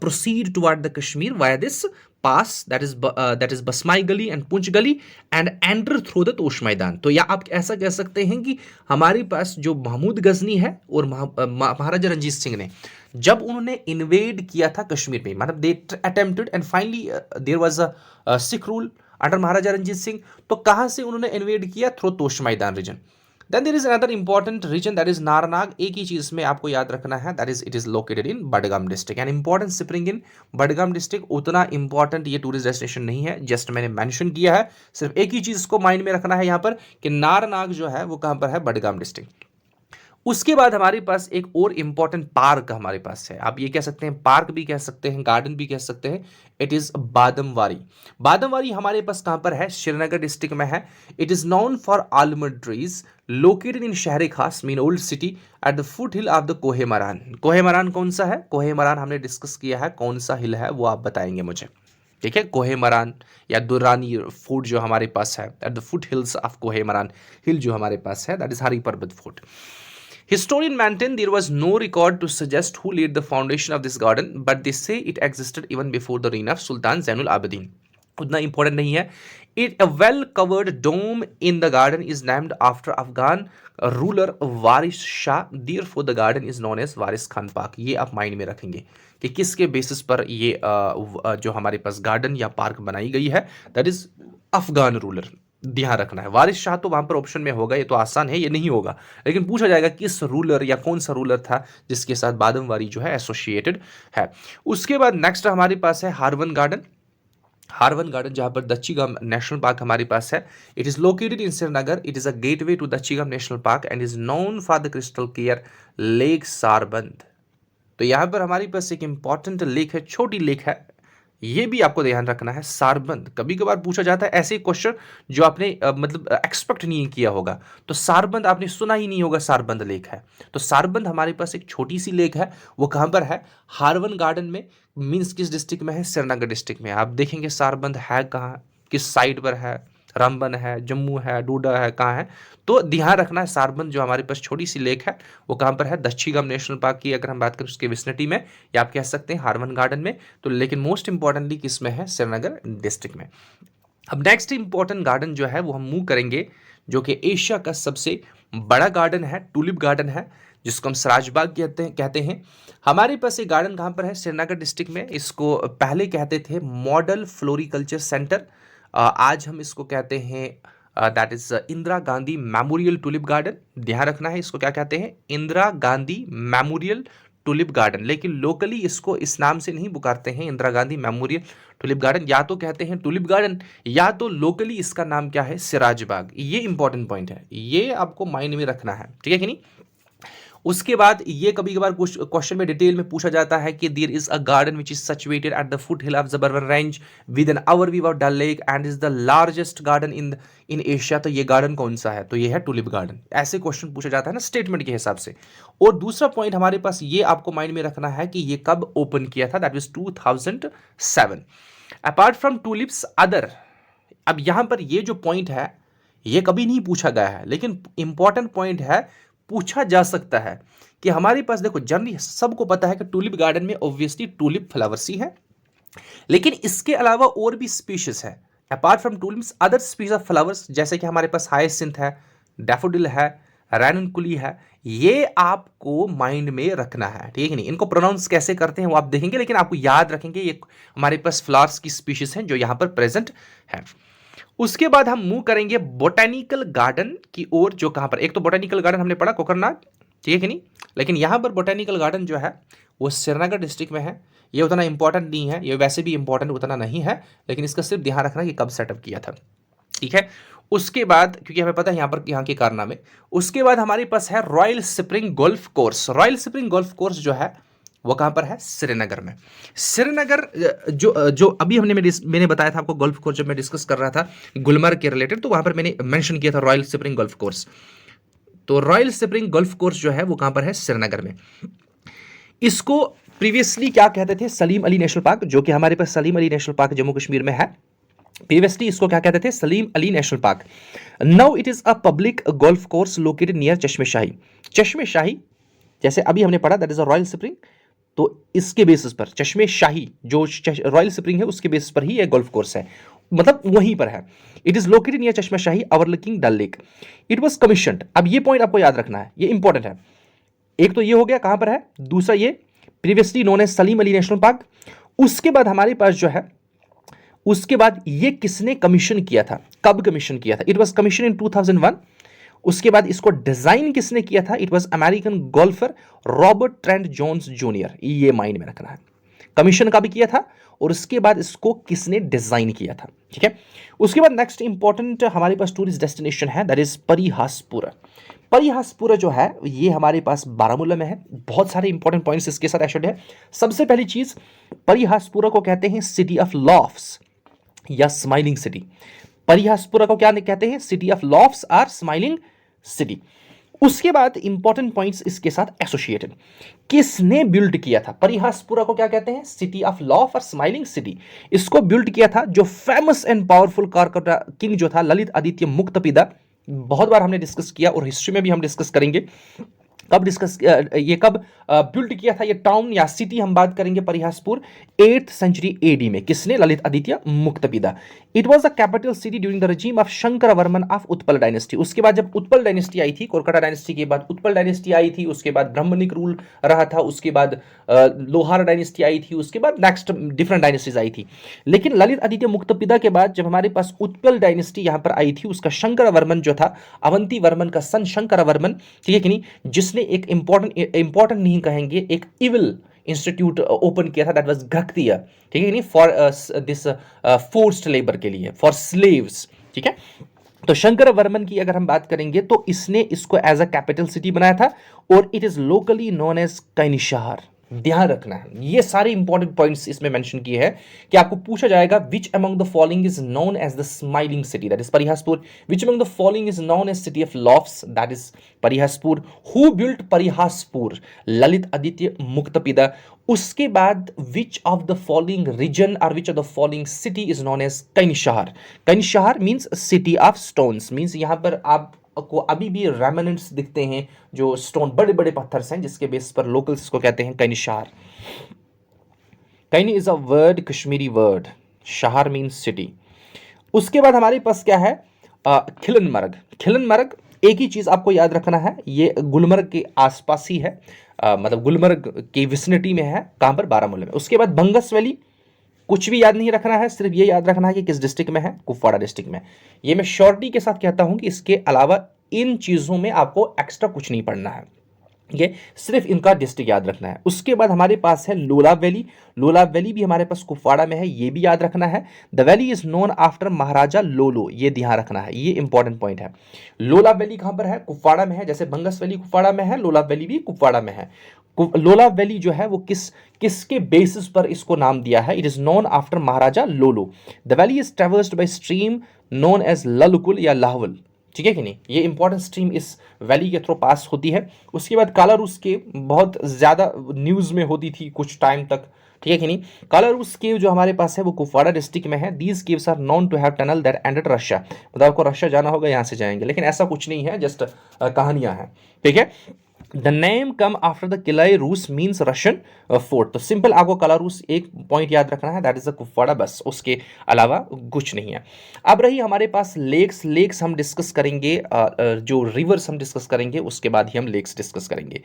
proceed toward the Kashmir via this pass, that is बसमाई गली and Poonch Gali, and enter through the Tosh मैदान। तो या आप ऐसा कह सकते हैं कि हमारे पास जो महमूद गजनी है और महाराजा रंजीत सिंह ने जब उन्होंने इन्वेड किया था कश्मीर में, मतलब they attempted and finally there was a Sikh rule under Maharaja Ranjit Singh, तो कहां से उन्होंने इन्वेड किया? Through Tosh Maidan region. Then there is another important region that is Narnag. एक ही चीज में आपको याद रखना है, that is it is located in Budgam district. And important spring in Budgam district, उतना इंपॉर्टेंट ये टूरिस्ट डेस्टिनेशन नहीं है, जस्ट मैंने मेंशन किया है। सिर्फ एक ही चीज को माइंड में रखना है यहाँ पर कि नारनाग जो है वो कहां पर है? बडगाम डिस्ट्रिक्ट। उसके बाद हमारे पास एक और इंपॉर्टेंट पार्क हमारे पास है, आप ये कह सकते हैं पार्क भी कह सकते हैं, गार्डन भी कह सकते हैं। It is Badamwari. बादमवारी हमारे पास कहां पर है? श्रीनगर डिस्ट्रिक्ट में है। It is known for almond trees, located in Shehar Khas mean old city at the foot hill of the Koh-e-Maran. Koh-e-Maran कौन सा है? कोहेमरान हमने डिस्कस किया है, कौन सा हिल है वो आप बताएंगे मुझे, ठीक है। कोहेमरान या दुरानी फोर्ट जो हमारे पास है, at the foot hills of Koh-e-Maran hill जो हमारे पास है, that is Hari Parbat fort. Historians maintain there was no record to suggest who laid the foundation of this garden, but they say it existed even before the reign of Sultan Zainul Abidin. उतना इंपॉर्टेंट नहीं है। A well covered dome in the garden is named after Afghan ruler Waris Shah, therefore the garden is known as Waris Khan park. ये आप माइंड में रखेंगे कि किसके बेसिस पर ये जो हमारे पास गार्डन या पार्क बनाई गई है, दैट इज अफगान रूलर। ध्यान रखना है, वारिस शाह तो वहां पर ऑप्शन में होगा, ये तो आसान है, ये नहीं होगा, लेकिन पूछा जाएगा किस रूलर या कौन सा रूलर था जिसके साथ बादमवारी जो है एसोसिएटेड है। उसके बाद नेक्स्ट हमारे पास है हारवन गार्डन। हारवन गार्डन जहां पर दच्चीगाम नेशनल पार्क हमारे पास है। It is located in Srinagar. It is a gateway to Dachigam national park and is known for the crystal clear lake Sarband. तो यहां पर हमारे पास एक इंपॉर्टेंट लेक है, छोटी लेक है, ये भी आपको ध्यान रखना है, सारबंद। कभी कभार पूछा जाता है ऐसे क्वेश्चन जो आपने मतलब एक्सपेक्ट नहीं किया होगा। तो सारबंद आपने सुना ही नहीं होगा, सारबंद लेक है। तो सारबंद हमारे पास एक छोटी सी लेक है, वो कहां पर है? हारवन गार्डन में। मीन्स किस डिस्ट्रिक्ट में है? श्रीनगर डिस्ट्रिक्ट में। आप देखेंगे सारबंद है कहाँ, किस साइड पर है, रामबन है, जम्मू है, डोडा है, कहाँ है? तो ध्यान रखना है, सारबंद जो हमारे पास छोटी सी लेक है वो कहाँ पर है? दच्चीगाम नेशनल पार्क की अगर हम बात करें उसके विसिनिटी में, या आप कह सकते हैं हारवन गार्डन में। तो लेकिन मोस्ट इंपॉर्टेंटली किस में है? श्रीनगर डिस्ट्रिक्ट में। अब नेक्स्ट इंपॉर्टेंट गार्डन जो है वो हम मूव करेंगे, जो कि एशिया का सबसे बड़ा गार्डन है, टूलिप गार्डन है, जिसको हम सराजबाग कहते हैं। हमारे पास ये गार्डन कहाँ पर है? श्रीनगर डिस्ट्रिक्ट में। इसको पहले कहते थे मॉडल फ्लोरिकल्चर सेंटर, आज हम इसको कहते हैं that is Indira Gandhi memorial tulip garden. ध्यान रखना है, इसको क्या कहते हैं? Indira Gandhi memorial tulip garden. लेकिन लोकली इसको इस नाम से नहीं पुकारते हैं, Indira Gandhi memorial tulip garden. या तो कहते हैं टूलिप गार्डन, या तो लोकली इसका नाम क्या है? सिराजबाग। ये इंपॉर्टेंट पॉइंट है, ये आपको माइंड में रखना है, ठीक है कि नहीं। उसके बाद ये कभी कभार क्वेश्चन में डिटेल में पूछा जाता है कि there is a garden which is situated at the foot hill of Zabarwan range with an overview of Dal lake and is the largest garden in Asia. तो ये गार्डन कौन सा है? तो ये है टूलिप गार्डन। ऐसे क्वेश्चन पूछा जाता है ना स्टेटमेंट के हिसाब से। और दूसरा पॉइंट हमारे पास ये आपको माइंड में रखना है कि ये कब ओपन किया था, that was 2007। Apart from tulips other, अब यहां पर ये जो पॉइंट है ये कभी नहीं पूछा गया है, लेकिन इंपॉर्टेंट पॉइंट है, पूछा जा सकता है कि हमारे पास देखो जनरली सबको पता है कि टूलिप गार्डन में ऑब्वियसली टूलिप फ्लावर्स ही है, लेकिन इसके अलावा और भी स्पीशीज है apart from tulips, other species of flowers, जैसे कि हमारे पास हायसिंथ है, डैफोडिल है, रैननकुली है। ये आपको माइंड में रखना है, ठीक है नहीं। इनको प्रोनाउंस कैसे करते हैं वो आप देखेंगे, लेकिन आपको याद रखेंगे ये हमारे पास फ्लावर्स की स्पीशीज हैं जो यहां पर प्रेजेंट है। उसके बाद हम मूव करेंगे बोटेनिकल गार्डन की ओर, जो कहां पर, एक तो बोटेनिकल गार्डन हमने पढ़ा कोकरनाग, ठीक है कि नहीं, लेकिन यहां पर बोटेनिकल गार्डन जो है वो श्रीनगर डिस्ट्रिक्ट में है। ये उतना इंपॉर्टेंट नहीं है, ये वैसे भी इंपॉर्टेंट उतना नहीं है, लेकिन इसका सिर्फ ध्यान रखना कि कब सेटअप किया था, ठीक है। उसके बाद क्योंकि हमें पता है यहाँ पर यहाँ के कारनामे। उसके बाद हमारे पास है royal spring golf course. Royal spring golf course जो है वो कहां पर है? श्रीनगर में। श्रीनगर जो अभी मैंने बताया था आपको गोल्फ कोर्स, जब मैं डिस्कस कर रहा था गुलमर्ग के रिलेटेड, तो वहां पर मैंने मेंशन किया था रॉयल स्प्रिंग गोल्फ कोर्स। तो रॉयल स्प्रिंग गोल्फ कोर्स जो है वो कहां पर है? श्रीनगर में। इसको प्रीवियसली क्या कहते थे? सलीम अली नेशनल पार्क, जो कि हमारे पास सलीम अली नेशनल पार्क जम्मू कश्मीर में है। प्रीवियसली इसको क्या कहते थे? Salim Ali national park. Now it is a public golf course located near चश्मे शाही। चश्मे शाही जैसे अभी हमने पढ़ा that is a royal spring, तो इसके बेसिस पर चश्मे शाही जो रॉयल स्प्रिंग है उसके बेसिस पर ही यह गोल्फ कोर्स है, मतलब वहीं पर है। It is located near Chashma Shahi overlooking Dal lake. It was commissioned, अब ये पॉइंट आपको याद रखना है, ये इंपॉर्टेंट है। एक तो ये हो गया कहां पर है, दूसरा ये previously known as Salim Ali national park. उसके बाद हमारे पास जो है, उसके बाद ये किसने कमीशन किया था, कब कमीशन किया था? It was commission in 2001। उसके बाद इसको डिजाइन किसने किया था? It was American golfer Robert Trent Jones junior. ये माइंड में रखना है, कमीशन का भी किया था और उसके बाद इसको किसने डिजाइन किया था, ठीक है। उसके बाद नेक्स्ट इंपॉर्टेंट हमारे पास टूरिस्ट डेस्टिनेशन है, दैट इज परिहासपुर। परिहासपुर जो है ये हमारे पास बारामूला में है। बहुत सारे इंपॉर्टेंट पॉइंट्स इसके साथ एशेड है। सबसे पहली चीज, परिहासपुर को कहते हैं सिटी ऑफ लॉफ्स या स्माइलिंग सिटी। परिहासपुर को क्या कहते हैं? City of laughs or smiling city. उसके बाद इंपॉर्टेंट पॉइंट्स इसके साथ एसोसिएटेड, किसने बिल्ड किया था? परिहासपुरा को क्या कहते हैं? सिटी ऑफ लॉफ और स्माइलिंग सिटी। इसको बिल्ड किया था जो फेमस एंड पावरफुल कारकटा किंग जो था ललित आदित्य मुक्तपिदा। बहुत बार हमने डिस्कस किया और हिस्ट्री में भी हम डिस्कस करेंगे। कब डिस्कस ये कब बिल्ड किया था ये टाउन या सिटी हम बात करेंगे परिहासपुर 8th सेंचुरी एडी में। किसने? Lalit Aditya Muktapida. It was the capital city during the regime of Shankar Varman of Utpal dynasty. उसके बाद जब उत्पल डायनेस्टी आई थी, कोलकाता डायनेस्टी के बाद उत्पल डायनेस्टी आई थी, उसके बाद ब्राह्मणिक रूल रहा था, उसके बाद लोहार डायनेस्टी आई थी, उसके बाद नेक्स्ट डिफरेंट डायनेस्टीज आई थी। लेकिन ललित आदित्य मुक्तपिदा के बाद जब हमारे पास उत्पल डायनेस्टी यहां पर आई थी, उसका शंकर वर्मन जो था, अवंती वर्मन का सन शंकर वर्मन, ठीक है कि नहीं, जिसने एक इंपॉर्टेंट नहीं कहेंगे, एक इविल इंस्टीट्यूट ओपन किया था, दैट वाज घकतिया, ठीक है नहीं, फॉर दिस फोर्स्ड लेबर के लिए, फॉर स्लेव्स, ठीक है। तो शंकर वर्मन की अगर हम बात करेंगे तो इसने इसको एज अ कैपिटल सिटी बनाया था और it is locally known as Kanishahar. ध्यान रखना है, ये सारे इंपॉर्टेंट पॉइंट्स इसमें मेंशन किए हैं कि आपको पूछा जाएगा which among the following is known as the smiling city, that is Parihaspur. Which among the following is known as city of laughs, that is Parihaspur. Who built Parihaspur? Lalit Aditya Muktapida. उसके बाद which of the following region और which of the following city is known as Kanishahar. Kanishahar means city of stones, means यहां पर आप को अभी भी रेमिनेंट्स दिखते हैं, जो स्टोन बड़े बड़े पत्थर हैं जिसके बेस पर लोकल्स को कहते हैं Kanishahar. Kani is a word, Kashmiri word, shahar means city. उसके बाद हमारे पास क्या है? खिलनमर्ग। खिलनमर्ग एक ही चीज आपको याद रखना है, ये गुलमर्ग के आसपास ही है, मतलब गुलमर्ग की विसिनिटी में है, कहां पर? बारामूला में। उसके बाद बंगस वैली, कुछ भी याद नहीं रखना है, सिर्फ ये याद रखना है कि किस डिस्ट्रिक्ट में है, कुपवाड़ा डिस्ट्रिक्ट में। ये मैं श्योरिटी के साथ कहता हूं कि इसके अलावा इन चीजों में आपको एक्स्ट्रा कुछ नहीं पढ़ना है, ये सिर्फ इनका डिस्ट्रिक्ट याद रखना है। उसके बाद हमारे पास है लोला वैली। लोला वैली भी हमारे पास कुपवाड़ा में है, ये भी याद रखना है। The valley is known after Maharaja Lolo, ये ध्यान रखना है, ये इंपॉर्टेंट पॉइंट है। लोला वैली कहां पर है? कुपवाड़ा में है। जैसे बंगस वैली कुपवाड़ा में है, लोला वैली भी कुपवाड़ा में है। लोला वैली जो है वो किसके बेसिस पर इसको नाम दिया है? It is known after Maharaja Lolo. The valley is traversed by stream known as Lalkul या लाहवल, ठीक है कि नहीं, ये इंपॉर्टेंट स्ट्रीम इस वैली के थ्रू पास होती है। उसके बाद कालारूस केव बहुत ज्यादा न्यूज में होती थी कुछ टाइम तक, ठीक है कि नहीं। कालारूस केव जो हमारे पास है वो कुपवाड़ा डिस्ट्रिक्ट में है। These caves are known to have tunnel that enter Russia, मतलब आपको रशिया जाना होगा यहां से जाएंगे, लेकिन ऐसा कुछ नहीं है, जस्ट कहानियां हैं, ठीक है। The name come after the Kilai Roos means Russian fort. तो सिंपल आपको कलारूस एक पॉइंट याद रखना है, दैट इज द कुपवाड़ा, बस, उसके अलावा कुछ नहीं है। अब रही हमारे पास लेक्स। लेक्स हम डिस्कस करेंगे, जो रिवर्स हम डिस्कस करेंगे उसके बाद ही हम लेक्स डिस्कस करेंगे।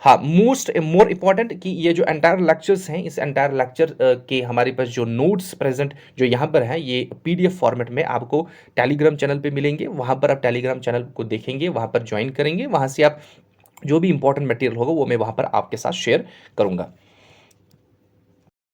हाँ, मोर इंपॉर्टेंट कि ये जो एंटायर लेक्चर्स हैं, इस एंटायर लेक्चर के हमारे पास जो नोट्स प्रेजेंट जो यहाँ पर हैं, ये पीडीएफ फॉर्मेट में आपको टेलीग्राम चैनल पे मिलेंगे। वहाँ पर आप टेलीग्राम चैनल को देखेंगे, वहाँ पर ज्वाइन करेंगे, वहाँ से आप जो भी इंपॉर्टेंट मटेरियल होगा वो मैं वहाँ पर आपके साथ शेयर करूँगा।